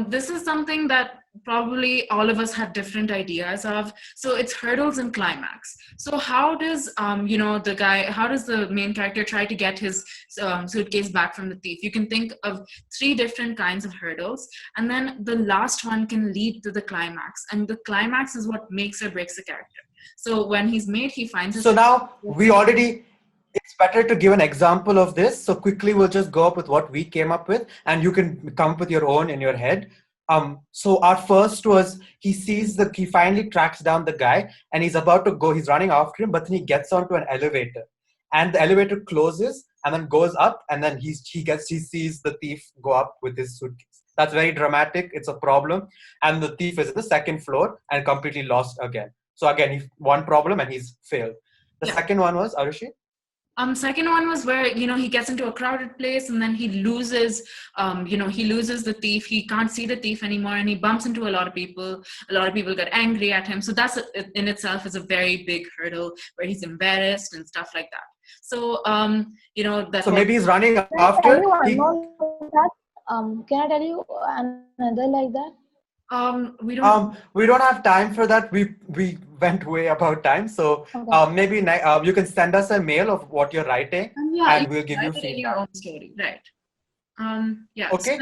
[SPEAKER 2] this is something that probably all of us have different ideas of. So it's hurdles and climax. So how does how does the main character try to get his suitcase back from the thief? You can think of three different kinds of hurdles, and then the last one can lead to the climax, and the climax is what makes or breaks the character. So when he's made, he finds his
[SPEAKER 1] So now we already, it's better to give an example of this. So quickly, we'll just go up with what we came up with, and you can come up with your own in your head. So our first was he finally tracks down the guy, and he's about to go. He's running after him, but then he gets onto an elevator, and the elevator closes and then goes up, and then he sees the thief go up with his suitcase. That's very dramatic. It's a problem, and the thief is at the second floor and completely lost again. So again, he one problem and he's failed. The
[SPEAKER 2] yeah.
[SPEAKER 1] second one was Arushi.
[SPEAKER 2] Second one was where he gets into a crowded place and then he loses he loses the thief. He can't see the thief anymore and he bumps into a lot of people. A lot of people get angry at him. So that's in itself is a very big hurdle where he's embarrassed and stuff like that. So that
[SPEAKER 1] So
[SPEAKER 2] whole
[SPEAKER 1] maybe he's running
[SPEAKER 6] Can I tell you
[SPEAKER 1] after
[SPEAKER 6] one
[SPEAKER 1] he.
[SPEAKER 6] more like that? Can I tell you another like that?
[SPEAKER 2] we don't
[SPEAKER 1] We don't have time for that. We went way about time. So
[SPEAKER 6] Okay.
[SPEAKER 1] maybe you can send us a mail of what you're writing,
[SPEAKER 2] yeah, you
[SPEAKER 1] and we'll
[SPEAKER 2] can
[SPEAKER 1] give
[SPEAKER 2] write
[SPEAKER 1] you
[SPEAKER 2] it in your
[SPEAKER 1] feedback.
[SPEAKER 2] own story, right? Yeah, so
[SPEAKER 1] Okay.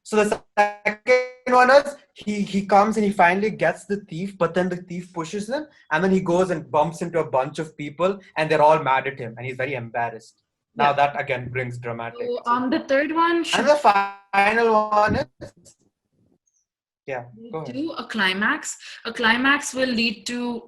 [SPEAKER 1] So the second one is he comes and he finally gets the thief, but then the thief pushes him, and then he goes and bumps into a bunch of people, and they're all mad at him, and he's very embarrassed. Now
[SPEAKER 2] yeah.
[SPEAKER 1] that again brings dramatics
[SPEAKER 2] So
[SPEAKER 1] into
[SPEAKER 2] the
[SPEAKER 1] it.
[SPEAKER 2] third one
[SPEAKER 1] And
[SPEAKER 2] should
[SPEAKER 1] the final one is yeah. Go ahead.
[SPEAKER 2] do a climax. A climax will lead to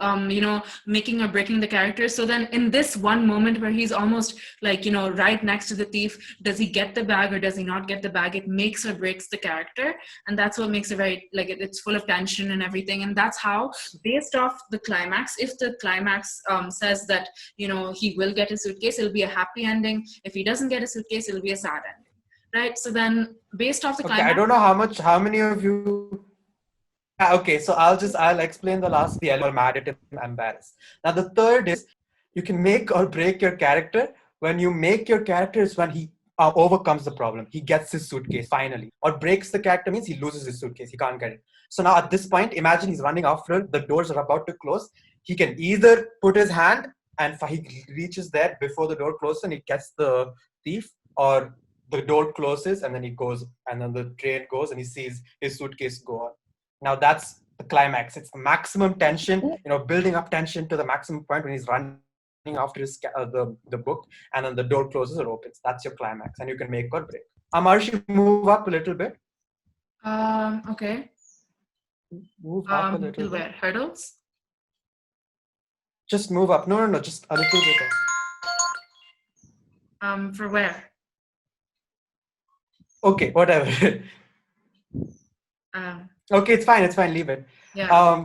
[SPEAKER 2] making or breaking the character. So then in this one moment where he's almost like right next to the thief, does he get the bag or does he not get the bag? It makes or breaks the character, and that's what makes it very like it's full of tension and everything. And that's how, based off the climax, if the climax says that he will get his suitcase, it'll be a happy ending. If he doesn't get a suitcase, it'll be a sad ending, right? So then based off the
[SPEAKER 1] Okay, I
[SPEAKER 2] climax.
[SPEAKER 1] don't know how many of you. Yeah, okay, so I'll explain the last three elements. All mad at him, embarrassed. Now the third is you can make or break your character. When you make your character is when he overcomes the problem. He gets his suitcase finally. Or breaks the character means he loses his suitcase. He can't get it. So now at this point, imagine he's running after the doors are about to close. He can either put his hand and he reaches there before the door closes and he gets the thief, or the door closes and then he goes and then the train goes and he sees his suitcase go on. Now that's the climax. It's the maximum tension, building up tension to the maximum point when he's running after the book, and then the door closes or opens. That's your climax, and you can make or break. Amarshi, move up a little bit.
[SPEAKER 2] Okay.
[SPEAKER 1] Move up a little
[SPEAKER 2] Till
[SPEAKER 1] bit.
[SPEAKER 2] where? Hurdles?
[SPEAKER 1] Just move up. No, just a little bit up.
[SPEAKER 2] For where?
[SPEAKER 1] Okay, whatever. Okay, it's fine. It's fine. Leave it.
[SPEAKER 2] Yeah.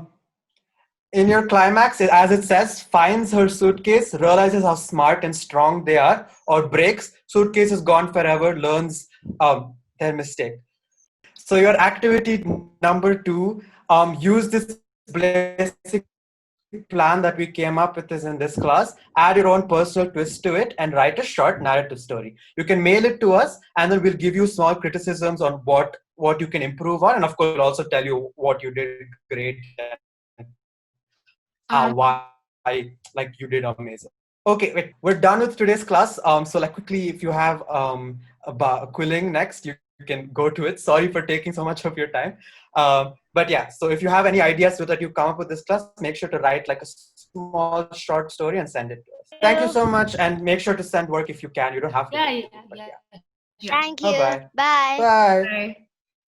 [SPEAKER 1] In your climax, as it says, finds her suitcase, realizes how smart and strong they are, or breaks, suitcase is gone forever, learns their mistake. So your activity number 2, use this blessing of plan that we came up with is in this class. Add your own personal twist to it and write a short narrative story. You can mail it to us, and then we'll give you small criticisms on what you can improve on, and of course, we'll also tell you what you did great and why like you did amazing. Okay, wait, we're done with today's class. So like quickly, if you have about quilling next, you can go to it. Sorry for taking so much of your time. But yeah, so if you have any ideas so that you come up with this class, make sure to write like a small short story and send it to us. Thank you so much, and make sure to send work if you can. You don't have to do it, but yeah.
[SPEAKER 2] Yeah.
[SPEAKER 5] Thank
[SPEAKER 1] Bye
[SPEAKER 5] you.
[SPEAKER 1] bye.
[SPEAKER 5] Bye.
[SPEAKER 1] Bye.
[SPEAKER 2] Bye.